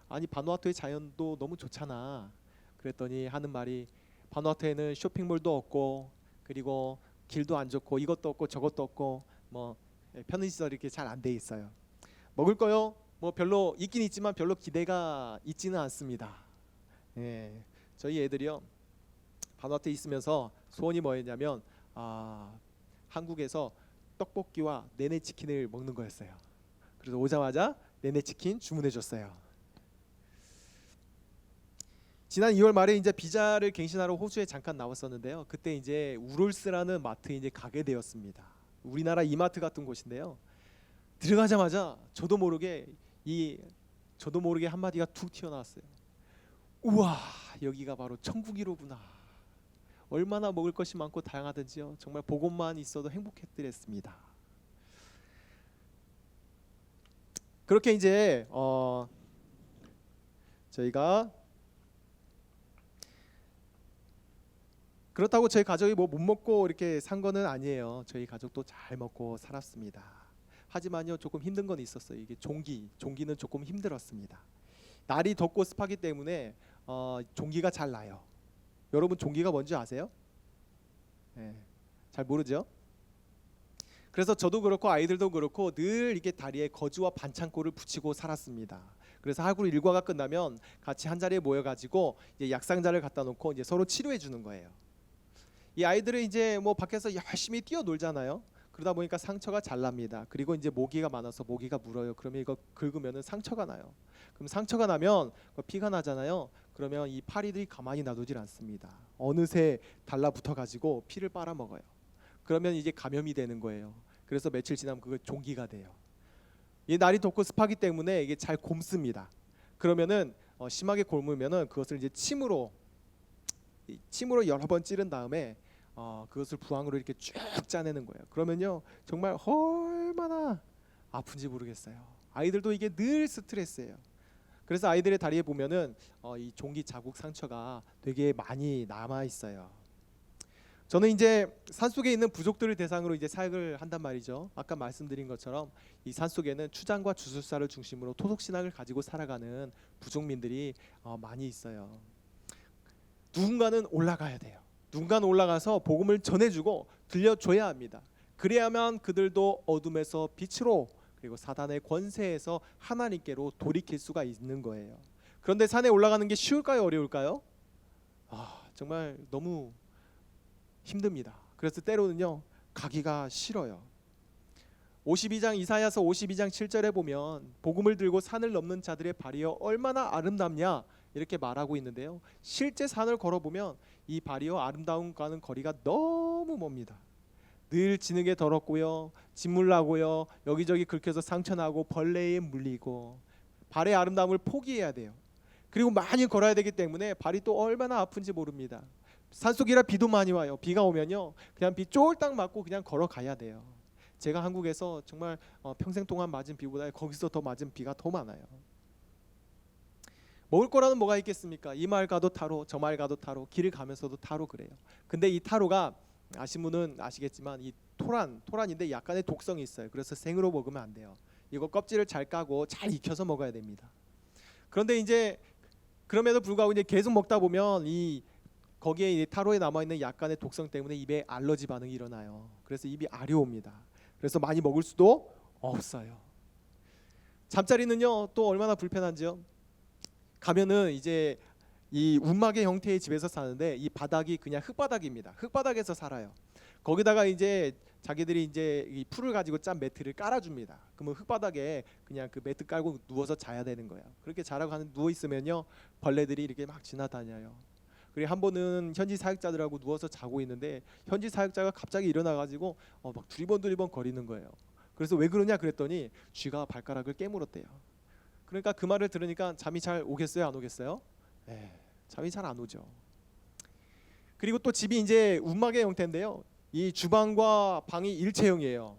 아니 바누아투의 자연도 너무 좋잖아. 그랬더니 하는 말이 바누아투에는 쇼핑몰도 없고 그리고 길도 안 좋고 이것도 없고 저것도 없고 뭐 편의시설이 이렇게 잘 안 돼 있어요. 먹을 거요? 뭐 별로 있긴 있지만 별로 기대가 있지는 않습니다. 예, 저희 애들이요 바누아투에 있으면서 소원이 뭐였냐면 한국에서 떡볶이와 네네치킨을 먹는 거였어요. 그래서 오자마자 네네치킨 주문해 줬어요. 지난 2월 말에 이제 비자를 갱신하러 호주에 잠깐 나왔었는데요. 그때 이제 우롤스라는 마트에 이제 가게 되었습니다. 우리나라 이마트 같은 곳인데요. 들어가자마자 저도 모르게 한마디가 툭 튀어나왔어요. 우와 여기가 바로 천국이로구나. 얼마나 먹을 것이 많고 다양하든지요. 정말 보고만 있어도 행복했더랬습니다. 그렇게 이제 저희가 그렇다고 저희 가족이 뭐 못 먹고 이렇게 산 거는 아니에요. 저희 가족도 잘 먹고 살았습니다. 하지만요 조금 힘든 건 있었어요. 이게 종기는 조금 힘들었습니다. 날이 덥고 습하기 때문에 종기가 잘 나요. 여러분 종기가 뭔지 아세요? 네, 잘 모르죠? 그래서 저도 그렇고 아이들도 그렇고 늘 이게 다리에 거즈와 반창고를 붙이고 살았습니다. 그래서 하루 일과가 끝나면 같이 한 자리에 모여가지고 이제 약상자를 갖다 놓고 이제 서로 치료해 주는 거예요. 이 아이들은 이제 뭐 밖에서 열심히 뛰어놀잖아요. 그러다 보니까 상처가 잘 납니다. 그리고 이제 모기가 많아서 모기가 물어요. 그러면 이거 긁으면은 상처가 나요. 그럼 상처가 나면 피가 나잖아요. 그러면 이 파리들이 가만히 놔두질 않습니다. 어느새 달라붙어 가지고 피를 빨아먹어요. 그러면 이제 감염이 되는 거예요. 그래서 며칠 지나면 그거 종기가 돼요. 이 날이 덥고 습하기 때문에 이게 잘 곪습니다. 그러면은 심하게 곪으면은 그것을 이제 침으로 여러 번 찌른 다음에 그것을 부항으로 이렇게 쭉 짜내는 거예요. 그러면요 정말 얼마나 아픈지 모르겠어요. 아이들도 이게 늘 스트레스예요. 그래서 아이들의 다리에 보면은 이 종기 자국 상처가 되게 많이 남아 있어요. 저는 이제 산속에 있는 부족들을 대상으로 이제 사역을 한단 말이죠. 아까 말씀드린 것처럼 이 산속에는 추장과 주술사를 중심으로 토속 신앙을 가지고 살아가는 부족민들이 많이 있어요. 누군가는 올라가야 돼요. 누군가는 올라가서 복음을 전해주고 들려줘야 합니다. 그래야만 그들도 어둠에서 빛으로, 그리고 사단의 권세에서 하나님께로 돌이킬 수가 있는 거예요. 그런데 산에 올라가는 게 쉬울까요, 어려울까요? 정말 너무 힘듭니다. 그래서 때로는요 가기가 싫어요. 52장 이사야서 52장 7절에 보면 복음을 들고 산을 넘는 자들의 발이여 얼마나 아름답냐 이렇게 말하고 있는데요. 실제 산을 걸어보면 이 발이여 아름다움과는 거리가 너무 멉니다. 늘 진흙에 더럽고요, 짓물나고요, 여기저기 긁혀서 상처나고 벌레에 물리고 발의 아름다움을 포기해야 돼요. 그리고 많이 걸어야 되기 때문에 발이 또 얼마나 아픈지 모릅니다. 산속이라 비도 많이 와요. 비가 오면요 그냥 비 쫄딱 맞고 그냥 걸어가야 돼요. 제가 한국에서 정말 평생 동안 맞은 비보다 거기서 더 맞은 비가 더 많아요. 먹을 거라는 뭐가 있겠습니까? 이 말 가도 타로, 저 말 가도 타로, 길을 가면서도 타로 그래요. 근데 이 타로가 아신 분은 아시겠지만 이 토란인데 약간의 독성이 있어요. 그래서 생으로 먹으면 안 돼요. 이거 껍질을 잘 까고 잘 익혀서 먹어야 됩니다. 그런데 이제 그럼에도 불구하고 이제 계속 먹다 보면 거기에 이 타로에 남아 있는 약간의 독성 때문에 입에 알러지 반응이 일어나요. 그래서 입이 아려옵니다. 그래서 많이 먹을 수도 없어요. 잠자리는요 또 얼마나 불편한지요. 가면은 이제 이 움막의 형태의 집에서 사는데 이 바닥이 그냥 흙바닥입니다. 흙바닥에서 살아요. 거기다가 이제 자기들이 이제 이 풀을 가지고 짠 매트를 깔아줍니다. 그러면 흙바닥에 그냥 그 매트 깔고 누워서 자야 되는 거예요. 그렇게 자라고 누워 있으면요 벌레들이 이렇게 막 지나다녀요. 그리고 한 번은 현지 사역자들하고 누워서 자고 있는데 현지 사역자가 갑자기 일어나가지고 막 두리번 거리는 거예요. 그래서 왜 그러냐 그랬더니 쥐가 발가락을 깨물었대요. 그러니까 그 말을 들으니까 잠이 잘 오겠어요, 안 오겠어요? 잠이 잘 안 오죠. 그리고 또 집이 이제 움막의 형태인데요. 이 주방과 방이 일체형이에요.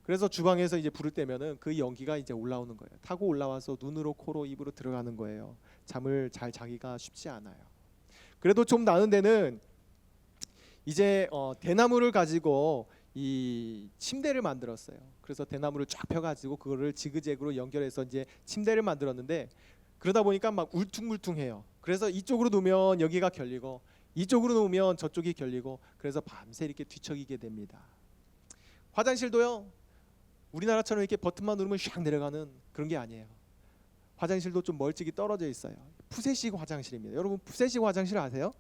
그래서 주방에서 이제 불을 떼면은 그 연기가 이제 올라오는 거예요. 타고 올라와서 눈으로, 코로, 입으로 들어가는 거예요. 잠을 잘 자기가 쉽지 않아요. 그래도 좀 나은 데는 이제 대나무를 가지고 이 침대를 만들었어요. 그래서 대나무를 쫙 펴가지고 그거를 지그재그로 연결해서 이제 침대를 만들었는데 그러다 보니까 막 울퉁불퉁해요. 그래서 이쪽으로 누우면 여기가 결리고 이쪽으로 누우면 저쪽이 결리고 그래서 밤새 이렇게 뒤척이게 됩니다. 화장실도요 우리나라처럼 이렇게 버튼만 누르면 샥 내려가는 그런 게 아니에요. 화장실도 좀 멀찍이 떨어져 있어요. 푸세식 화장실입니다. 여러분 푸세식 화장실 아세요?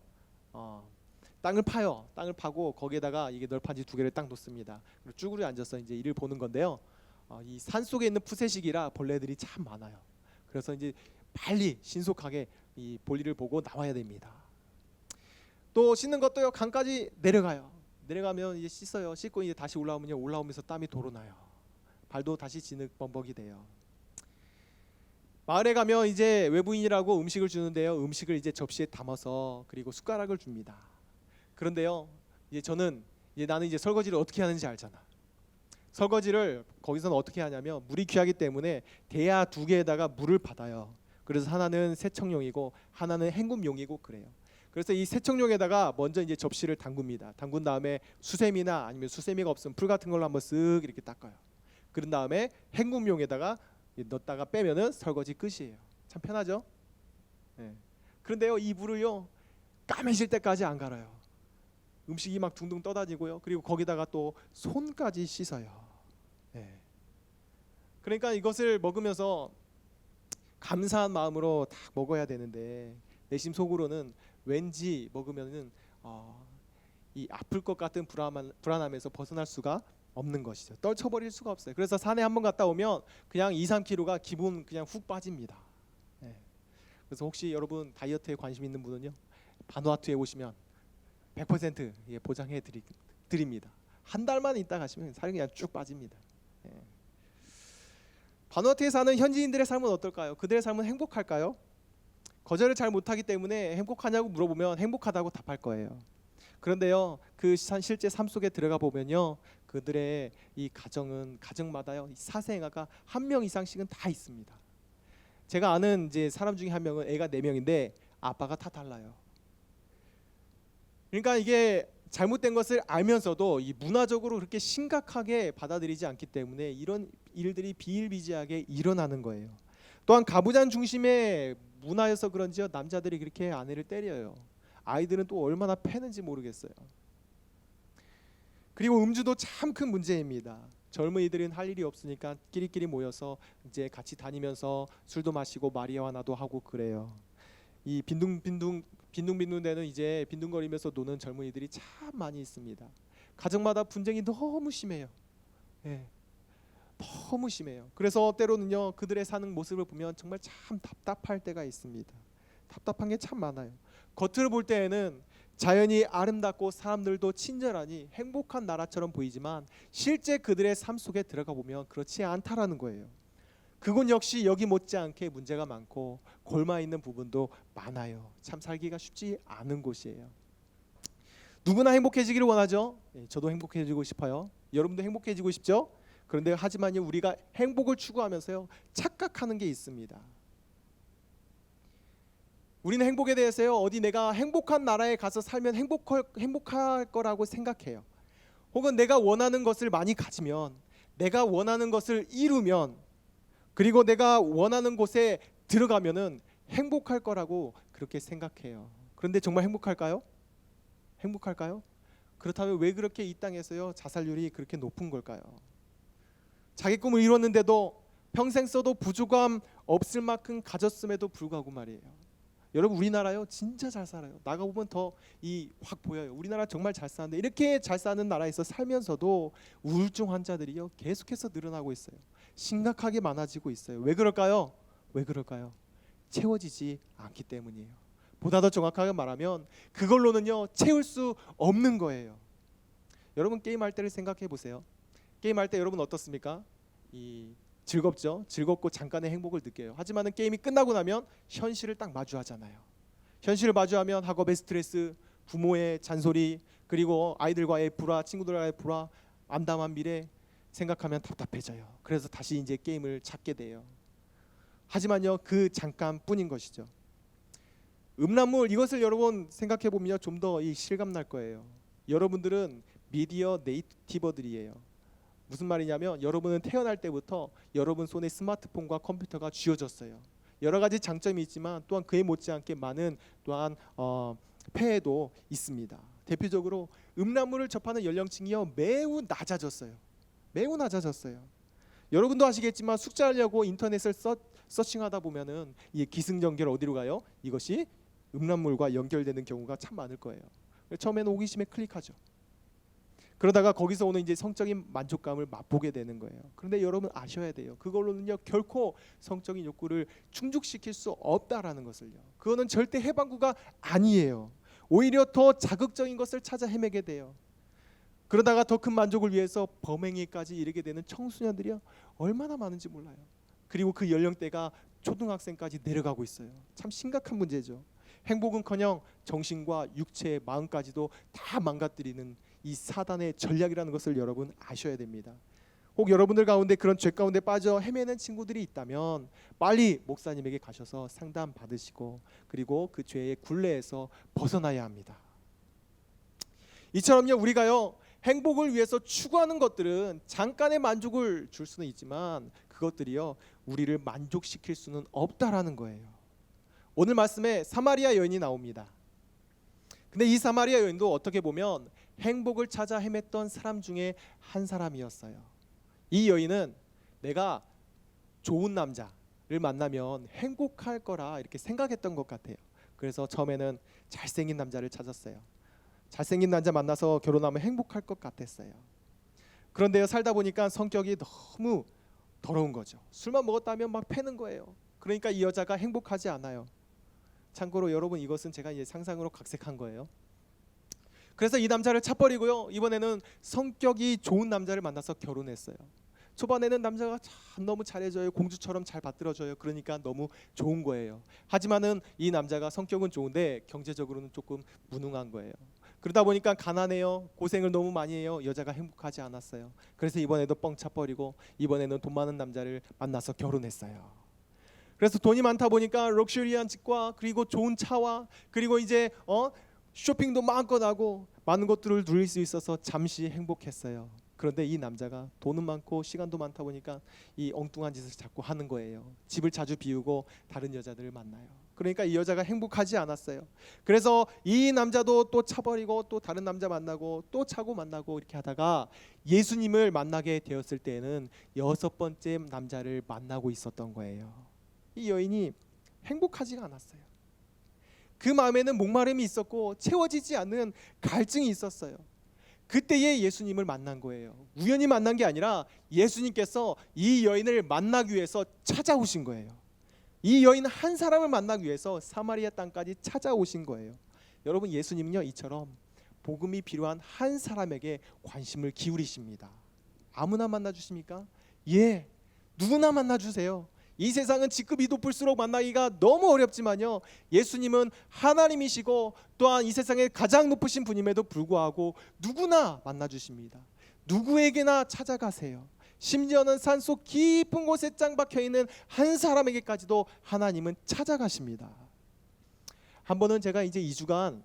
땅을 파요. 땅을 파고 거기에다가 이게 널판지 2개를 딱 놓습니다. 그리고 쭈그려 앉아서 이제 이를 보는 건데요. 이 산 속에 있는 푸세식이라 벌레들이 참 많아요. 그래서 이제 빨리 신속하게 이 볼일을 보고 나와야 됩니다. 또 씻는 것도요 강까지 내려가요. 내려가면 이제 씻어요. 씻고 이제 다시 올라오면요 올라오면서 땀이 도로 나요. 발도 다시 진흙 범벅이 돼요. 마을에 가면 이제 외부인이라고 음식을 주는데요. 음식을 이제 접시에 담아서 그리고 숟가락을 줍니다. 그런데요, 나는 이제 설거지를 어떻게 하는지 알잖아. 설거지를 거기서는 어떻게 하냐면 물이 귀하기 때문에 대야 2개에다가 물을 받아요. 그래서 하나는 세척용이고 하나는 헹굼용이고 그래요. 그래서 이 세척용에다가 먼저 이제 접시를 담굽니다. 담근 다음에 수세미나 아니면 수세미가 없으면 풀 같은 걸로 한번 쓱 이렇게 닦아요. 그런 다음에 헹굼용에다가 넣었다가 빼면은 설거지 끝이에요. 참 편하죠? 그런데요, 이 물을요 까매질 때까지 안 갈아요. 음식이 막 둥둥 떠다니고요. 그리고 거기다가 또 손까지 씻어요. 그러니까 이것을 먹으면서 감사한 마음으로 딱 먹어야 되는데 내심 속으로는 왠지 먹으면은 이 아플 것 같은 불안함에서 벗어날 수가 없는 것이죠. 떨쳐버릴 수가 없어요. 그래서 산에 한번 갔다 오면 그냥 2-3kg가 기분 그냥 훅 빠집니다. 그래서 혹시 여러분 다이어트에 관심 있는 분은요 바누아투에 오시면 100% 보장해 드립니다. 한 달만 있다 가시면 살이 그냥 쭉 빠집니다. 바누아투에 사는 현지인들의 삶은 어떨까요? 그들의 삶은 행복할까요? 거절을 잘 못하기 때문에 행복하냐고 물어보면 행복하다고 답할 거예요. 그런데요, 그 실제 삶 속에 들어가 보면요, 그들의 이 가정마다요, 이 사생아가 1명 이상씩은 다 있습니다. 제가 아는 이제 사람 중에 1명은 애가 4명인데 아빠가 다 달라요. 그러니까 이게 잘못된 것을 알면서도 이 문화적으로 그렇게 심각하게 받아들이지 않기 때문에 이런 일들이 비일비재하게 일어나는 거예요. 또한 가부장 중심의 문화여서 그런지요, 남자들이 그렇게 아내를 때려요. 아이들은 또 얼마나 패는지 모르겠어요. 그리고 음주도 참 큰 문제입니다. 젊은이들은 할 일이 없으니까 끼리끼리 모여서 이제 같이 다니면서 술도 마시고 마리아와나도 하고 그래요. 이 빈둥빈둥대는 이제 빈둥거리면서 노는 젊은이들이 참 많이 있습니다. 가정마다 분쟁이 너무 심해요. 예, 너무 심해요. 그래서 때로는요, 그들의 사는 모습을 보면 정말 참 답답할 때가 있습니다. 답답한 게 참 많아요. 겉으로 볼 때에는 자연이 아름답고 사람들도 친절하니 행복한 나라처럼 보이지만 실제 그들의 삶 속에 들어가 보면 그렇지 않다라는 거예요. 그곳 역시 여기 못지않게 문제가 많고 골마 있는 부분도 많아요. 참 살기가 쉽지 않은 곳이에요. 누구나 행복해지기를 원하죠. 저도 행복해지고 싶어요. 여러분도 행복해지고 싶죠? 그런데 하지만요, 우리가 행복을 추구하면서요, 착각하는 게 있습니다. 우리는 행복에 대해서요, 어디 내가 행복한 나라에 가서 살면 행복할 거라고 생각해요. 혹은 내가 원하는 것을 많이 가지면, 내가 원하는 것을 이루면, 그리고 내가 원하는 곳에 들어가면은 행복할 거라고 그렇게 생각해요. 그런데 정말 행복할까요? 행복할까요? 그렇다면 왜 그렇게 이 땅에서요, 자살률이 그렇게 높은 걸까요? 자기 꿈을 이뤘는데도 평생 써도 부족함 없을 만큼 가졌음에도 불구하고 말이에요. 여러분, 우리나라요 진짜 잘 살아요. 나가보면 더 확 보여요. 우리나라 정말 잘 사는데, 이렇게 잘 사는 나라에서 살면서도 우울증 환자들이요 계속해서 늘어나고 있어요. 심각하게 많아지고 있어요. 왜 그럴까요? 왜 그럴까요? 채워지지 않기 때문이에요. 보다 더 정확하게 말하면 그걸로는요 채울 수 없는 거예요. 여러분, 게임할 때를 생각해 보세요. 게임할 때 여러분 어떻습니까? 즐겁죠. 즐겁고 잠깐의 행복을 느껴요. 하지만 게임이 끝나고 나면 현실을 딱 마주하잖아요. 현실을 마주하면 학업의 스트레스, 부모의 잔소리, 그리고 아이들과의 불화, 친구들과의 불화, 암담한 미래 생각하면 답답해져요. 그래서 다시 이제 게임을 찾게 돼요. 하지만요, 그 잠깐뿐인 것이죠. 음란물, 이것을 여러분 생각해 보면 좀 더 실감 날 거예요. 여러분들은 미디어 네이티버들이에요. 무슨 말이냐면, 여러분은 태어날 때부터 여러분 손에 스마트폰과 컴퓨터가 쥐어졌어요. 여러 가지 장점이 있지만 또한 그에 못지않게 많은 또한 폐해도 있습니다. 대표적으로 음란물을 접하는 연령층이요 매우 낮아졌어요. 매우 낮아졌어요. 여러분도 아시겠지만 숙제하려고 인터넷을 서칭하다 보면은 이 기승전결 어디로 가요? 이것이 음란물과 연결되는 경우가 참 많을 거예요. 처음에는 호기심에 클릭하죠. 그러다가 거기서 오는 이제 성적인 만족감을 맛보게 되는 거예요. 그런데 여러분 아셔야 돼요. 그걸로는요 결코 성적인 욕구를 충족시킬 수 없다라는 것을요. 그거는 절대 해방구가 아니에요. 오히려 더 자극적인 것을 찾아 헤매게 돼요. 그러다가 더 큰 만족을 위해서 범행에까지 이르게 되는 청소년들이요 얼마나 많은지 몰라요. 그리고 그 연령대가 초등학생까지 내려가고 있어요. 참 심각한 문제죠. 행복은커녕 정신과 육체의 마음까지도 다 망가뜨리는 이 사단의 전략이라는 것을 여러분 아셔야 됩니다. 혹 여러분들 가운데 그런 죄 가운데 빠져 헤매는 친구들이 있다면 빨리 목사님에게 가셔서 상담 받으시고 그리고 그 죄의 굴레에서 벗어나야 합니다. 이처럼요 우리가요 행복을 위해서 추구하는 것들은 잠깐의 만족을 줄 수는 있지만 그것들이요 우리를 만족시킬 수는 없다라는 거예요. 오늘 말씀에 사마리아 여인이 나옵니다. 근데 이 사마리아 여인도 어떻게 보면 행복을 찾아 헤맸던 사람 중에 한 사람이었어요. 이 여인은 내가 좋은 남자를 만나면 행복할 거라 이렇게 생각했던 것 같아요. 그래서 처음에는 잘생긴 남자를 찾았어요. 잘생긴 남자 만나서 결혼하면 행복할 것 같았어요. 그런데요 살다 보니까 성격이 너무 더러운 거죠. 술만 먹었다면 막 패는 거예요. 그러니까 이 여자가 행복하지 않아요. 참고로 여러분 이것은 제가 이제 상상으로 각색한 거예요. 그래서 이 남자를 차버리고요 이번에는 성격이 좋은 남자를 만나서 결혼했어요. 초반에는 남자가 참 너무 잘해줘요. 공주처럼 잘 받들어줘요. 그러니까 너무 좋은 거예요. 하지만은 이 남자가 성격은 좋은데 경제적으로는 조금 무능한 거예요. 그러다 보니까 가난해요. 고생을 너무 많이 해요. 여자가 행복하지 않았어요. 그래서 이번에도 뻥 차버리고 이번에는 돈 많은 남자를 만나서 결혼했어요. 그래서 돈이 많다 보니까 럭셔리한 집과 그리고 좋은 차와 그리고 이제 쇼핑도 마음껏 하고 많은 것들을 누릴 수 있어서 잠시 행복했어요. 그런데 이 남자가 돈은 많고 시간도 많다 보니까 이 엉뚱한 짓을 자꾸 하는 거예요. 집을 자주 비우고 다른 여자들을 만나요. 그러니까 이 여자가 행복하지 않았어요. 그래서 이 남자도 또 차버리고 또 다른 남자 만나고 또 차고 만나고 이렇게 하다가 예수님을 만나게 되었을 때에는 6번째 남자를 만나고 있었던 거예요. 이 여인이 행복하지가 않았어요. 그 마음에는 목마름이 있었고 채워지지 않는 갈증이 있었어요. 그때에 예수님을 만난 거예요. 우연히 만난 게 아니라 예수님께서 이 여인을 만나기 위해서 찾아오신 거예요. 이 여인 한 사람을 만나기 위해서 사마리아 땅까지 찾아오신 거예요. 여러분, 예수님은요 이처럼 복음이 필요한 한 사람에게 관심을 기울이십니다. 아무나 만나 주십니까? 예, 누구나 만나 주세요. 이 세상은 직급이 높을수록 만나기가 너무 어렵지만요, 예수님은 하나님이시고 또한 이 세상에 가장 높으신 분임에도 불구하고 누구나 만나 주십니다. 누구에게나 찾아가세요. 심지어는 산속 깊은 곳에 짱 박혀 있는 한 사람에게까지도 하나님은 찾아가십니다. 한 번은 제가 이제 2주간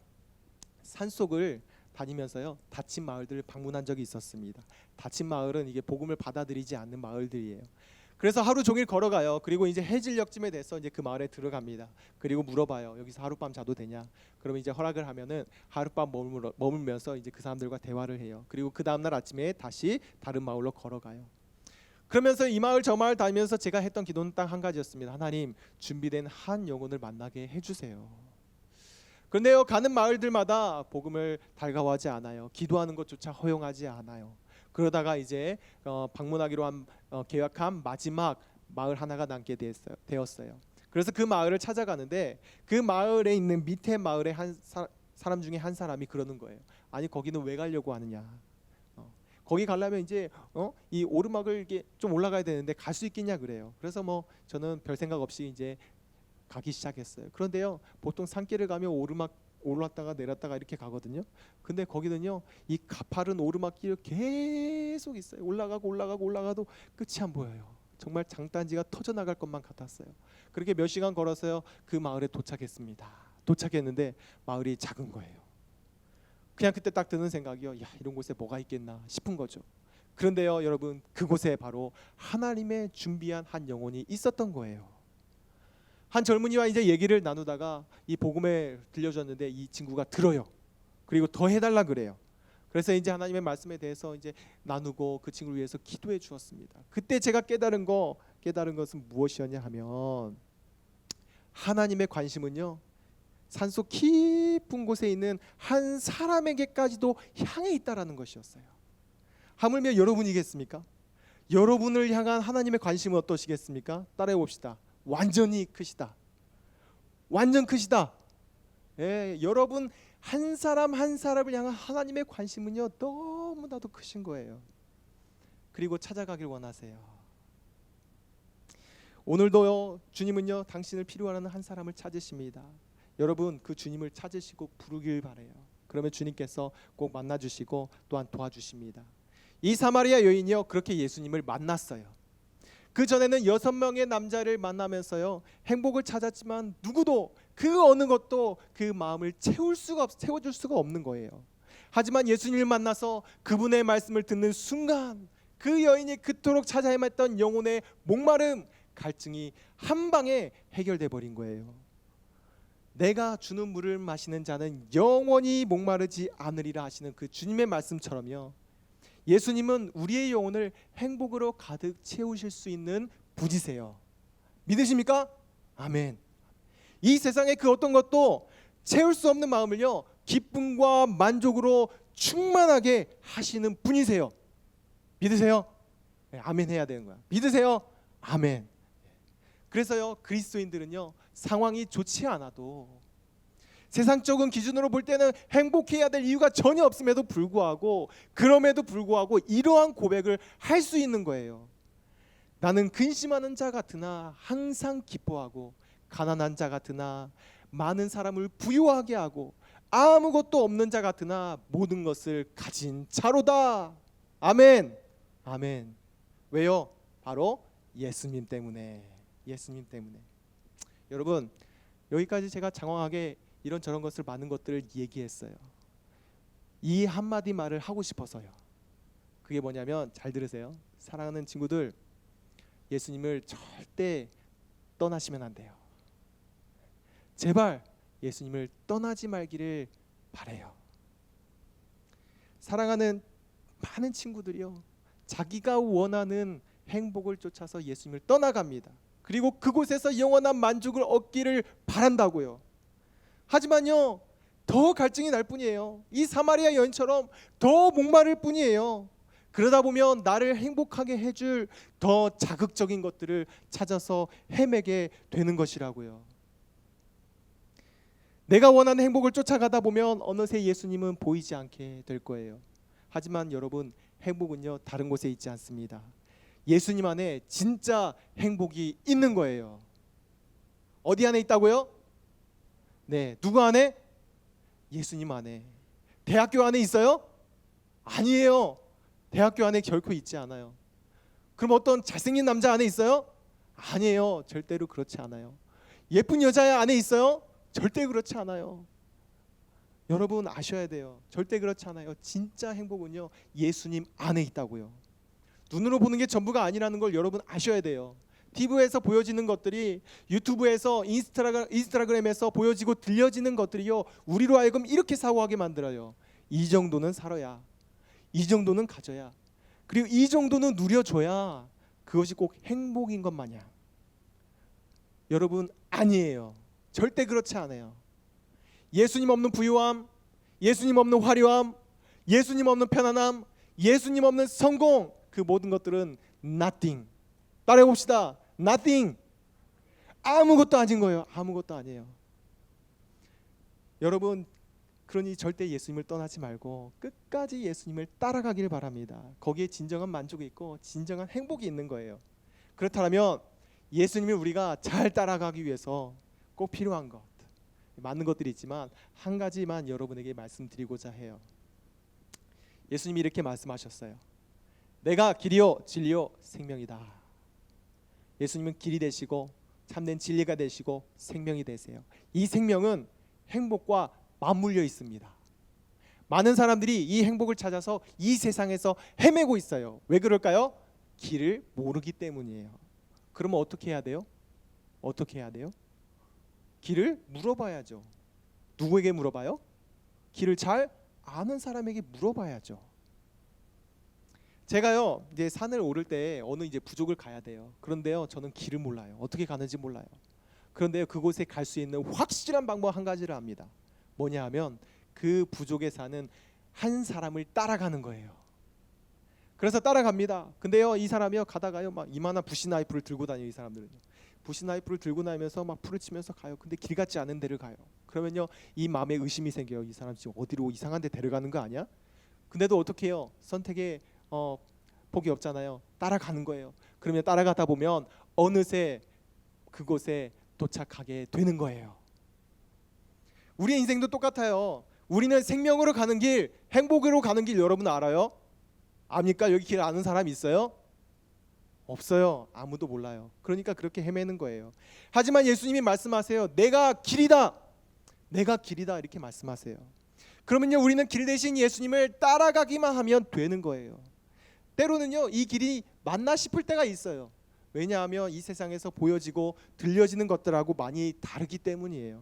산속을 다니면서요, 닫힌 마을들을 방문한 적이 있었습니다. 닫힌 마을은 이게 복음을 받아들이지 않는 마을들이에요. 그래서 하루 종일 걸어가요. 그리고 이제 해질녘쯤에 돼서 이제 그 마을에 들어갑니다. 그리고 물어봐요. 여기서 하룻밤 자도 되냐? 그러면 이제 허락을 하면은 하룻밤 머물면서 이제 그 사람들과 대화를 해요. 그리고 그 다음 날 아침에 다시 다른 마을로 걸어가요. 그러면서 이 마을 저 마을 다니면서 제가 했던 기도는 딱 한 가지였습니다. 하나님, 준비된 한 영혼을 만나게 해주세요. 그런데요, 가는 마을들마다 복음을 달가워하지 않아요. 기도하는 것조차 허용하지 않아요. 그러다가 이제 방문하기로 계약한 마지막 마을 하나가 남게 되었어요. 그래서 그 마을을 찾아가는데 그 마을에 있는 밑에 마을의 한 사람 중에 한 사람이 그러는 거예요. 아니, 거기는 왜 가려고 하느냐? 거기 가려면 이제 이 오르막을 이렇게 좀 올라가야 되는데 갈 수 있겠냐 그래요. 그래서 뭐 저는 별 생각 없이 이제 가기 시작했어요. 그런데요, 보통 산길을 가면 오르막 올랐다가 내렸다가 이렇게 가거든요. 근데 거기는요, 이 가파른 오르막길 계속 있어요. 올라가도 끝이 안 보여요. 정말 장단지가 터져 나갈 것만 같았어요. 그렇게 몇 시간 걸어서요, 그 마을에 도착했습니다. 도착했는데 마을이 작은 거예요. 그냥 그때 딱 드는 생각이요, 야, 이런 곳에 뭐가 있겠나 싶은 거죠. 그런데요, 여러분, 그곳에 바로 하나님의 준비한 한 영혼이 있었던 거예요. 한 젊은이와 이제 얘기를 나누다가 이 복음을 들려줬는데 이 친구가 들어요. 그리고 더 해달라 그래요. 그래서 이제 하나님의 말씀에 대해서 이제 나누고 그 친구를 위해서 기도해 주었습니다. 그때 제가 깨달은 것은 무엇이었냐 하면, 하나님의 관심은요, 산속 깊은 곳에 있는 한 사람에게까지도 향해 있다라는 것이었어요. 하물며 여러분이겠습니까? 여러분을 향한 하나님의 관심은 어떠시겠습니까? 따라해 봅시다. 완전히 크시다. 완전 크시다. 예, 여러분 한 사람 한 사람을 향한 하나님의 관심은요, 너무나도 크신 거예요. 그리고 찾아가길 원하세요. 오늘도요, 주님은요, 당신을 필요로 하는 한 사람을 찾으십니다. 여러분, 그 주님을 찾으시고 부르길 바래요. 그러면 주님께서 꼭 만나주시고 또한 도와주십니다. 이 사마리아 여인이요, 그렇게 예수님을 만났어요. 그 전에는 6명의 남자를 만나면서요, 행복을 찾았지만 누구도 그 어느 것도 그 마음을 채워줄 수가 없는 거예요. 하지만 예수님을 만나서 그분의 말씀을 듣는 순간 그 여인이 그토록 찾아 헤맸던 영혼의 목마름, 갈증이 한 방에 해결돼 버린 거예요. 내가 주는 물을 마시는 자는 영원히 목마르지 않으리라 하시는 그 주님의 말씀처럼요, 예수님은 우리의 영혼을 행복으로 가득 채우실 수 있는 부지세요. 믿으십니까? 아멘. 이 세상의 그 어떤 것도 채울 수 없는 마음을요, 기쁨과 만족으로 충만하게 하시는 분이세요. 믿으세요? 네, 아멘 해야 되는 거야. 믿으세요? 아멘. 그래서요, 그리스도인들은요, 상황이 좋지 않아도, 세상적인 기준으로 볼 때는 행복해야 될 이유가 전혀 없음에도 불구하고, 그럼에도 불구하고 이러한 고백을 할 수 있는 거예요. 나는 근심하는 자 같으나 항상 기뻐하고, 가난한 자 같으나 많은 사람을 부유하게 하고, 아무것도 없는 자 같으나 모든 것을 가진 자로다. 아멘. 아멘. 왜요? 바로 예수님 때문에. 예수님 때문에. 여러분, 여기까지 제가 장황하게 이런 저런 것을 많은 것들을 얘기했어요. 이 한마디 말을 하고 싶어서요. 그게 뭐냐면 잘 들으세요. 사랑하는 친구들, 예수님을 절대 떠나시면 안 돼요. 제발 예수님을 떠나지 말기를 바래요. 사랑하는 많은 친구들이요, 자기가 원하는 행복을 쫓아서 예수님을 떠나갑니다. 그리고 그곳에서 영원한 만족을 얻기를 바란다고요. 하지만요, 더 갈증이 날 뿐이에요. 이 사마리아 여인처럼 더 목마를 뿐이에요. 그러다 보면 나를 행복하게 해줄 더 자극적인 것들을 찾아서 헤매게 되는 것이라고요. 내가 원하는 행복을 쫓아가다 보면 어느새 예수님은 보이지 않게 될 거예요. 하지만 여러분, 행복은요 다른 곳에 있지 않습니다. 예수님 안에 진짜 행복이 있는 거예요. 어디 안에 있다고요? 네, 누구 안에? 예수님 안에. 대학교 안에 있어요? 아니에요. 대학교 안에 결코 있지 않아요. 그럼 어떤 잘생긴 남자 안에 있어요? 아니에요. 절대로 그렇지 않아요. 예쁜 여자 안에 있어요? 절대 그렇지 않아요. 여러분 아셔야 돼요. 절대 그렇지 않아요. 진짜 행복은요 예수님 안에 있다고요. 눈으로 보는 게 전부가 아니라는 걸 여러분 아셔야 돼요. TV에서 보여지는 것들이, 유튜브에서, 인스타그램에서 보여지고 들려지는 것들이요 우리로 하여금 이렇게 사고하게 만들어요. 이 정도는 살아야, 이 정도는 가져야, 그리고 이 정도는 누려줘야 그것이 꼭 행복인 것 마냥. 여러분 아니에요. 절대 그렇지 않아요. 예수님 없는 부유함, 예수님 없는 화려함, 예수님 없는 편안함, 예수님 없는 성공, 그 모든 것들은 nothing. 따라해 봅시다. nothing. 아무것도 아닌 거예요. 아무것도 아니에요. 여러분, 그러니 절대 예수님을 떠나지 말고 끝까지 예수님을 따라가기를 바랍니다. 거기에 진정한 만족이 있고 진정한 행복이 있는 거예요. 그렇다면 예수님을 우리가 잘 따라가기 위해서 꼭 필요한 것, 많은 것들이 있지만 한 가지만 여러분에게 말씀드리고자 해요. 예수님이 이렇게 말씀하셨어요. 내가 길이요 진리요 생명이다. 예수님은 길이 되시고 참된 진리가 되시고 생명이 되세요. 이 생명은 행복과 맞물려 있습니다. 많은 사람들이 이 행복을 찾아서 이 세상에서 헤매고 있어요. 왜 그럴까요? 길을 모르기 때문이에요. 그러면 어떻게 해야 돼요? 어떻게 해야 돼요? 길을 물어봐야죠. 누구에게 물어봐요? 길을 잘 아는 사람에게 물어봐야죠. 제가요 이제 산을 오를 때 어느 이제 부족을 가야 돼요. 그런데요 저는 길을 몰라요. 어떻게 가는지 몰라요. 그런데요 그곳에 갈 수 있는 확실한 방법 한 가지를 압니다. 뭐냐 하면 그 부족에 사는 한 사람을 따라가는 거예요. 그래서 따라갑니다. 근데요 이 사람이요 가다가요 막 이만한 부시 나이프를 들고 다녀요. 이 사람들은요. 부시 나이프를 들고 다니면서 막 풀을 치면서 가요. 근데 길 같지 않은 데를 가요. 그러면요 이 마음에 의심이 생겨요. 이 사람 지금 어디로 이상한 데 데려가는 거 아니야? 근데도 어떻게 해요? 선택에 폭이 없잖아요. 따라가는 거예요. 그러면 따라가다 보면 어느새 그곳에 도착하게 되는 거예요. 우리의 인생도 똑같아요. 우리는 생명으로 가는 길, 행복으로 가는 길 여러분 알아요? 압니까? 여기 길 아는 사람 있어요? 없어요. 아무도 몰라요. 그러니까 그렇게 헤매는 거예요. 하지만 예수님이 말씀하세요. 내가 길이다. 내가 길이다 이렇게 말씀하세요. 그러면요 우리는 길 대신 예수님을 따라가기만 하면 되는 거예요. 때로는요 이 길이 맞나 싶을 때가 있어요. 왜냐하면 이 세상에서 보여지고 들려지는 것들하고 많이 다르기 때문이에요.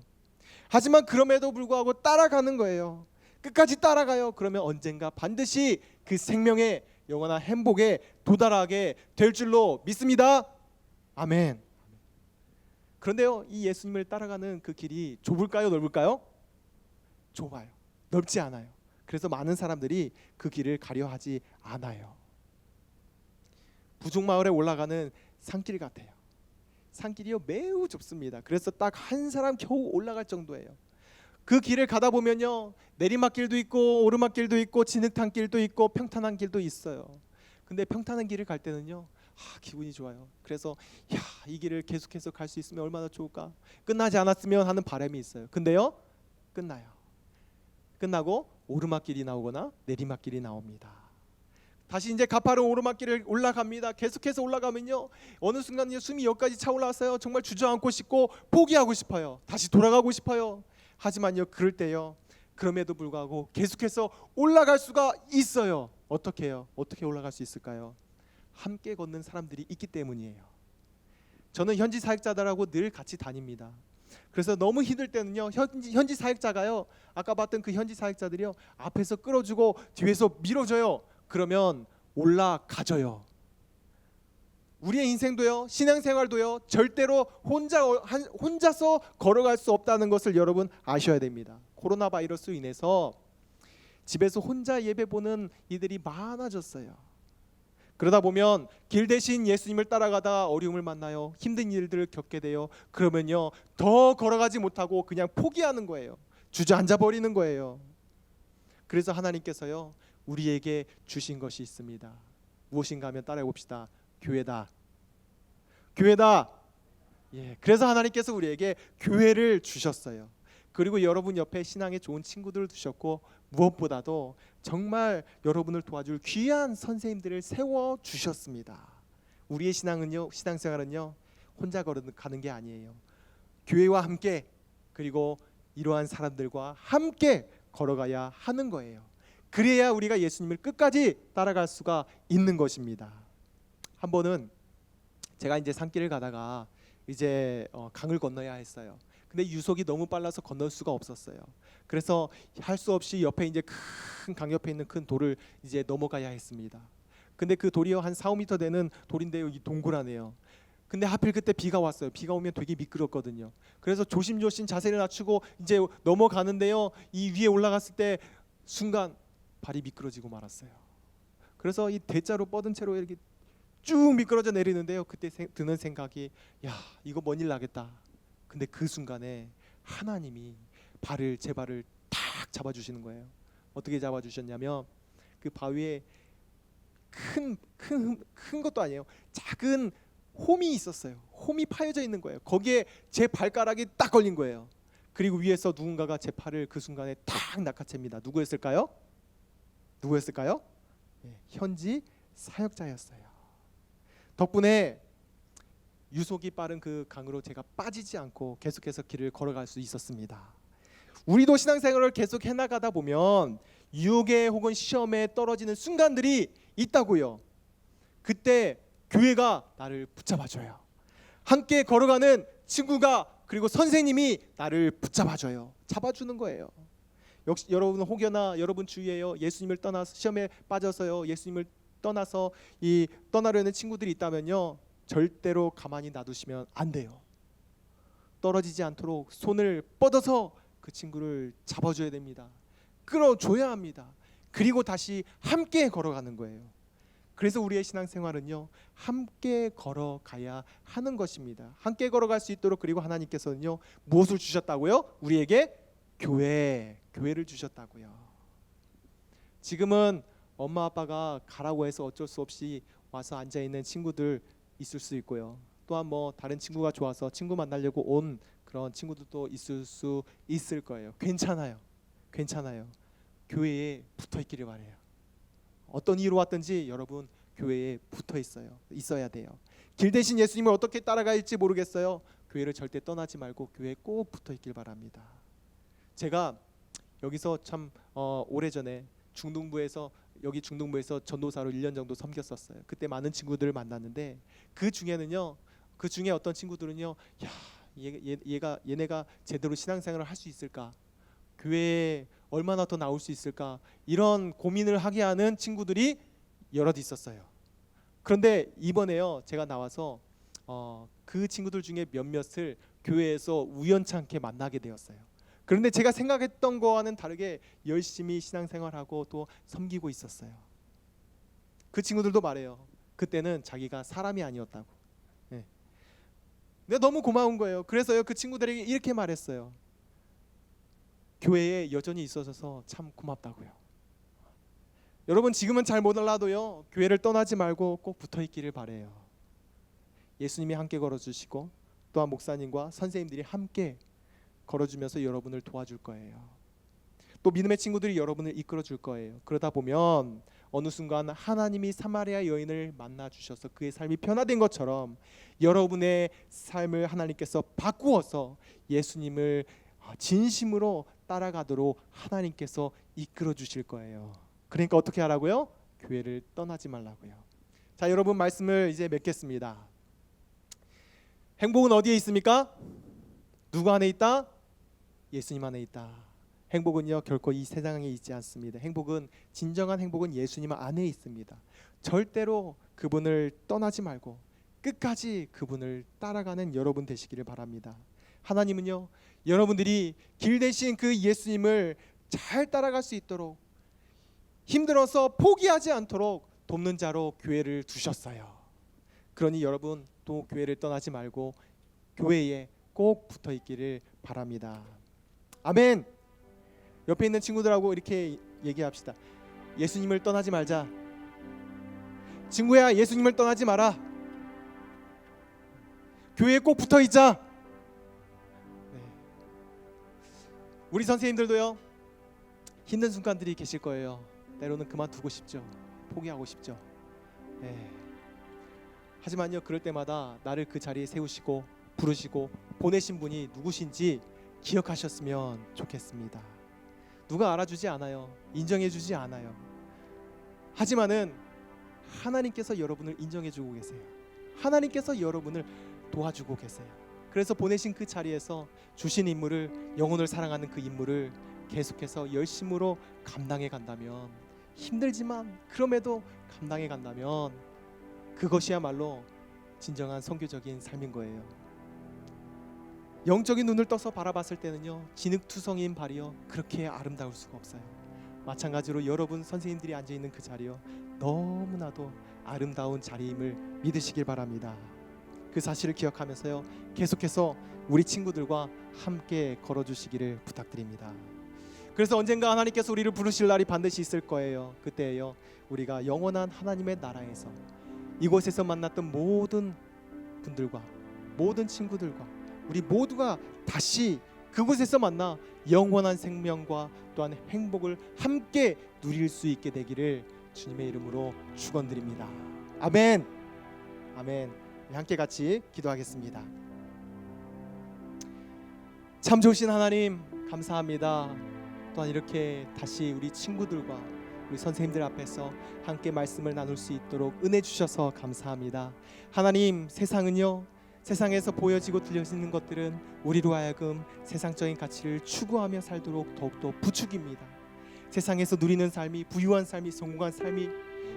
하지만 그럼에도 불구하고 따라가는 거예요. 끝까지 따라가요. 그러면 언젠가 반드시 그 생명의 영원한 행복에 도달하게 될 줄로 믿습니다. 아멘. 그런데요 이 예수님을 따라가는 그 길이 좁을까요 넓을까요? 좁아요. 넓지 않아요. 그래서 많은 사람들이 그 길을 가려 하지 않아요. 부족마을에 올라가는 산길 같아요. 산길이요 매우 좁습니다. 그래서 딱 한 사람 겨우 올라갈 정도예요. 그 길을 가다 보면요 내리막길도 있고 오르막길도 있고 진흙탕길도 있고 평탄한 길도 있어요. 근데 평탄한 길을 갈 때는요 기분이 좋아요. 그래서 이 길을 계속해서 갈 수 있으면 얼마나 좋을까. 끝나지 않았으면 하는 바람이 있어요. 근데요 끝나요. 끝나고 오르막길이 나오거나 내리막길이 나옵니다. 다시 이제 가파른 오르막길을 올라갑니다. 계속해서 올라가면요 어느 순간 숨이 여기까지 차올라왔어요. 정말 주저앉고 싶고 포기하고 싶어요. 다시 돌아가고 싶어요. 하지만요, 그럴 때요, 그럼에도 불구하고 계속해서 올라갈 수가 있어요. 어떻게 해요? 어떻게 올라갈 수 있을까요? 함께 걷는 사람들이 있기 때문이에요. 저는 현지 사역자들하고 늘 같이 다닙니다. 그래서 너무 힘들 때는요, 현지 사역자가요, 아까 봤던 그 현지 사역자들이요, 앞에서 끌어주고 뒤에서 밀어줘요. 그러면 올라가져요. 우리의 인생도요, 신앙생활도요, 절대로 혼자서 걸어갈 수 없다는 것을 여러분 아셔야 됩니다. 코로나 바이러스로 인해서 집에서 혼자 예배 보는 이들이 많아졌어요. 그러다 보면 길 대신 예수님을 따라가다가 어려움을 만나요. 힘든 일들을 겪게 돼요. 그러면요, 더 걸어가지 못하고 그냥 포기하는 거예요. 주저앉아 버리는 거예요. 그래서 하나님께서요, 우리에게 주신 것이 있습니다. 무엇인가 하면 따라해 봅시다. 교회다. 교회다. 예, 그래서 하나님께서 우리에게 교회를 주셨어요. 그리고 여러분 옆에 신앙에 좋은 친구들을 두셨고, 무엇보다도 정말 여러분을 도와줄 귀한 선생님들을 세워 주셨습니다. 우리의 신앙은요, 신앙생활은요, 혼자 걸어가는 게 아니에요. 교회와 함께, 그리고 이러한 사람들과 함께 걸어가야 하는 거예요. 그래야 우리가 예수님을 끝까지 따라갈 수가 있는 것입니다. 한 번은 제가 이제 산길을 가다가 이제 강을 건너야 했어요. 근데 유속이 너무 빨라서 건널 수가 없었어요. 그래서 할 수 없이 옆에 이제 큰 강 옆에 있는 큰 돌을 이제 넘어가야 했습니다. 근데 그 돌이요, 한 4-5m 되는 돌인데요, 이 동그라네요. 근데 하필 그때 비가 왔어요. 비가 오면 되게 미끄럽거든요. 그래서 조심조심 자세를 낮추고 이제 넘어가는데요, 이 위에 올라갔을 때 순간 발이 미끄러지고 말았어요. 그래서 이 대자로 뻗은 채로 이렇게 쭉 미끄러져 내리는데요, 그때 드는 생각이, 야, 이거 뭔 일 나겠다. 근데 그 순간에 하나님이 제 발을 탁 잡아주시는 거예요. 어떻게 잡아주셨냐면, 그 바위에 큰 것도 아니에요. 작은 홈이 있었어요. 홈이 파여져 있는 거예요. 거기에 제 발가락이 딱 걸린 거예요. 그리고 위에서 누군가가 제 팔을 그 순간에 탁 낚아챕니다. 누구였을까요? 네, 현지 사역자였어요. 덕분에 유속이 빠른 그 강으로 제가 빠지지 않고 계속해서 길을 걸어갈 수 있었습니다. 우리도 신앙생활을 계속 해나가다 보면 유혹에 혹은 시험에 떨어지는 순간들이 있다고요. 그때 교회가 나를 붙잡아줘요. 함께 걸어가는 친구가, 그리고 선생님이 나를 붙잡아줘요. 잡아주는 거예요. 역시 여러분 혹여나 여러분 주위에요, 예수님을 떠나서 시험에 빠져서요, 예수님을 떠나서 떠나려는 친구들이 있다면요, 절대로 가만히 놔두시면 안 돼요. 떨어지지 않도록 손을 뻗어서 그 친구를 잡아줘야 됩니다. 끌어줘야 합니다. 그리고 다시 함께 걸어가는 거예요. 그래서 우리의 신앙생활은요, 함께 걸어가야 하는 것입니다. 함께 걸어갈 수 있도록, 그리고 하나님께서는요, 무엇을 주셨다고요? 우리에게 교회를 주셨다고요. 지금은 엄마 아빠가 가라고 해서 어쩔 수 없이 와서 앉아 있는 친구들 있을 수 있고요. 또한 뭐 다른 친구가 좋아서 친구 만나려고 온 그런 친구들도 있을 수 있을 거예요. 괜찮아요. 교회에 붙어 있기를 바래요. 어떤 이유로 왔든지 여러분 교회에 붙어 있어야 돼요. 길 대신 예수님을 어떻게 따라갈지 모르겠어요. 교회를 절대 떠나지 말고 교회에 꼭 붙어 있길 바랍니다. 제가 여기서 참 오래전에 중동부에서 전도사로 1년 정도 섬겼었어요. 그때 많은 친구들을 만났는데 그 중에 어떤 친구들은요, 야, 얘네가 제대로 신앙생활을 할 수 있을까? 교회에 얼마나 더 나올 수 있을까? 이런 고민을 하게 하는 친구들이 여럿 있었어요. 그런데 이번에요, 제가 나와서 그 친구들 중에 몇몇을 교회에서 우연찮게 만나게 되었어요. 그런데 제가 생각했던 거와는 다르게 열심히 신앙생활하고 또 섬기고 있었어요. 그 친구들도 말해요. 그때는 자기가 사람이 아니었다고. 네. 내가 너무 고마운 거예요. 그래서요, 그 친구들에게 이렇게 말했어요. 교회에 여전히 있어서 참 고맙다고요. 여러분 지금은 잘 몰라도요, 교회를 떠나지 말고 꼭 붙어 있기를 바래요. 예수님이 함께 걸어주시고 또한 목사님과 선생님들이 함께 걸어주면서 여러분을 도와줄 거예요. 또 믿음의 친구들이 여러분을 이끌어 줄 거예요. 그러다 보면 어느 순간 하나님이 사마리아 여인을 만나 주셔서 그의 삶이 변화된 것처럼 여러분의 삶을 하나님께서 바꾸어서 예수님을 진심으로 따라가도록 하나님께서 이끌어 주실 거예요. 그러니까 어떻게 하라고요? 교회를 떠나지 말라고요. 자, 여러분 말씀을 이제 맺겠습니다. 행복은 어디에 있습니까? 누구 안에 있다? 예수님 안에 있다. 행복은요 결코 이 세상에 있지 않습니다. 진정한 행복은 예수님 안에 있습니다. 절대로 그분을 떠나지 말고 끝까지 그분을 따라가는 여러분 되시기를 바랍니다. 하나님은요 여러분들이 길 대신 그 예수님을 잘 따라갈 수 있도록, 힘들어서 포기하지 않도록 돕는 자로 교회를 두셨어요. 그러니 여러분 또 교회를 떠나지 말고 교회에 꼭 붙어 있기를 바랍니다. 아멘. 옆에 있는 친구들하고 이렇게 얘기합시다. 예수님을 떠나지 말자. 친구야, 예수님을 떠나지 마라. 교회에 꼭 붙어 있자. 네. 우리 선생님들도요 힘든 순간들이 계실 거예요. 때로는 그만두고 싶죠. 포기하고 싶죠. 네. 하지만요 그럴 때마다 나를 그 자리에 세우시고 부르시고 보내신 분이 누구신지 기억하셨으면 좋겠습니다. 누가 알아주지 않아요. 인정해주지 않아요. 하지만은 하나님께서 여러분을 인정해주고 계세요. 하나님께서 여러분을 도와주고 계세요. 그래서 보내신 그 자리에서 주신 임무를, 영혼을 사랑하는 그 임무를 계속해서 열심으로 감당해 간다면, 힘들지만 그럼에도 감당해 간다면 그것이야말로 진정한 선교적인 삶인 거예요. 영적인 눈을 떠서 바라봤을 때는요 진흙투성이인 발이요 그렇게 아름다울 수가 없어요. 마찬가지로 여러분 선생님들이 앉아있는 그 자리요 너무나도 아름다운 자리임을 믿으시길 바랍니다. 그 사실을 기억하면서요 계속해서 우리 친구들과 함께 걸어주시기를 부탁드립니다. 그래서 언젠가 하나님께서 우리를 부르실 날이 반드시 있을 거예요. 그때요 우리가 영원한 하나님의 나라에서 이곳에서 만났던 모든 분들과 모든 친구들과 우리 모두가 다시 그곳에서 만나 영원한 생명과 또한 행복을 함께 누릴 수 있게 되기를 주님의 이름으로 축원드립니다. 아멘. 아멘. 함께 같이 기도하겠습니다. 참 좋으신 하나님 감사합니다. 또한 이렇게 다시 우리 친구들과 우리 선생님들 앞에서 함께 말씀을 나눌 수 있도록 은혜 주셔서 감사합니다. 하나님, 세상에서 보여지고 들려지는 것들은 우리로 하여금 세상적인 가치를 추구하며 살도록 더욱더 부추깁니다. 세상에서 누리는 삶이, 부유한 삶이, 성공한 삶이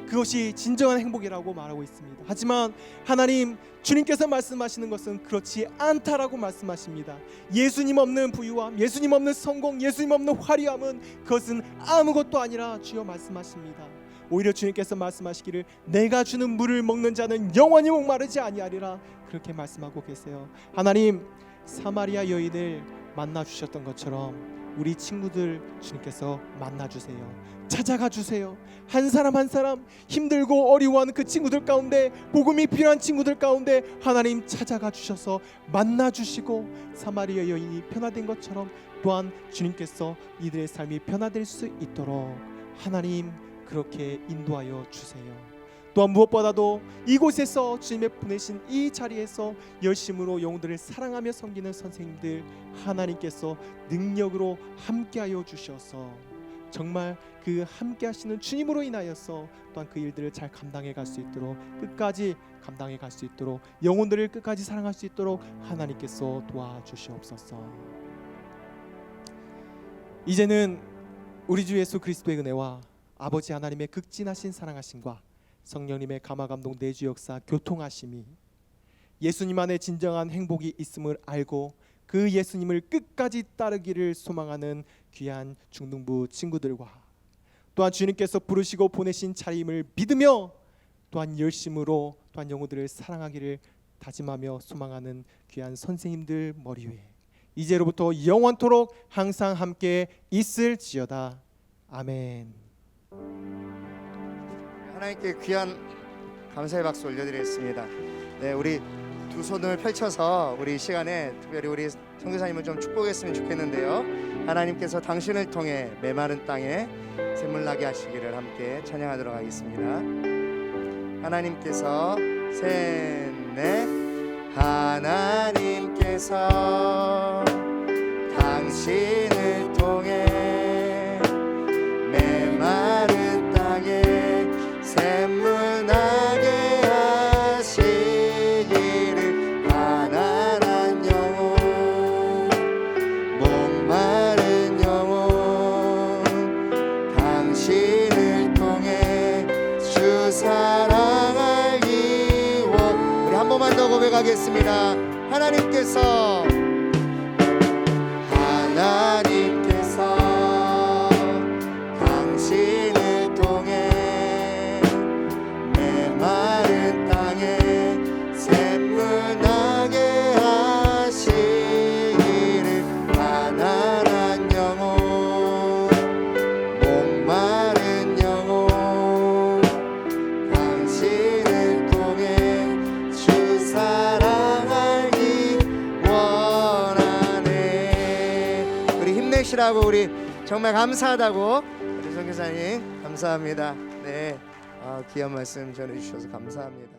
그것이 진정한 행복이라고 말하고 있습니다. 하지만 하나님, 주님께서 말씀하시는 것은 그렇지 않다라고 말씀하십니다. 예수님 없는 부유함, 예수님 없는 성공, 예수님 없는 화려함은 그것은 아무것도 아니라 주여 말씀하십니다. 오히려 주님께서 말씀하시기를 내가 주는 물을 먹는 자는 영원히 목마르지 아니하리라 그렇게 말씀하고 계세요. 하나님, 사마리아 여인을 만나 주셨던 것처럼 우리 친구들 주님께서 만나 주세요. 찾아가 주세요. 한 사람 한 사람 힘들고 어려워하는 그 친구들 가운데, 복음이 필요한 친구들 가운데 하나님 찾아가 주셔서 만나 주시고 사마리아 여인이 변화된 것처럼 또한 주님께서 이들의 삶이 변화될 수 있도록 하나님 그렇게 인도하여 주세요. 또한 무엇보다도 이곳에서 주님의 보내신 이 자리에서 열심으로 영혼들을 사랑하며 섬기는 선생님들 하나님께서 능력으로 함께하여 주셔서 정말 그 함께하시는 주님으로 인하여서 또한 그 일들을 잘 감당해 갈 수 있도록, 끝까지 감당해 갈 수 있도록, 영혼들을 끝까지 사랑할 수 있도록 하나님께서 도와주시옵소서. 이제는 우리 주 예수 그리스도의 은혜와 아버지 하나님의 극진하신 사랑하심과 성령님의 감화감동 내주 역사 교통하심이 예수님 안에 진정한 행복이 있음을 알고 그 예수님을 끝까지 따르기를 소망하는 귀한 중등부 친구들과 또한 주님께서 부르시고 보내신 자리임을 믿으며 또한 열심으로 또한 영혼들을 사랑하기를 다짐하며 소망하는 귀한 선생님들 머리 위에 이제로부터 영원토록 항상 함께 있을지어다. 아멘. 하나님께 귀한 감사의 박수 올려드리겠습니다. 네, 우리 두 손을 펼쳐서 우리 시간에 특별히 우리 선교사님을 좀 축복했으면 좋겠는데요. 하나님께서 당신을 통해 메마른 땅에 샘물나게 하시기를 함께 찬양하도록 하겠습니다. 하나님께서 셋, 넷. 하나님께서 당신을 통해 메마른 땅에 샘물 나게 하시기를 가난한 영혼 목마른 영혼 당신을 통해 주 사랑 알기 원. 우리 한 번만 더 고백하겠습니다. 하나님께서 당신을 통해 메마른 땅에 샘물 나게 하시기를 가난한 영혼 목마른 영혼 당신을 통해 주 사랑 알기 원하네. 우리 힘내시라고, 우리 정말 감사하다고 우리 선교사님 감사합니다. 네, 귀한 말씀 전해주셔서 감사합니다.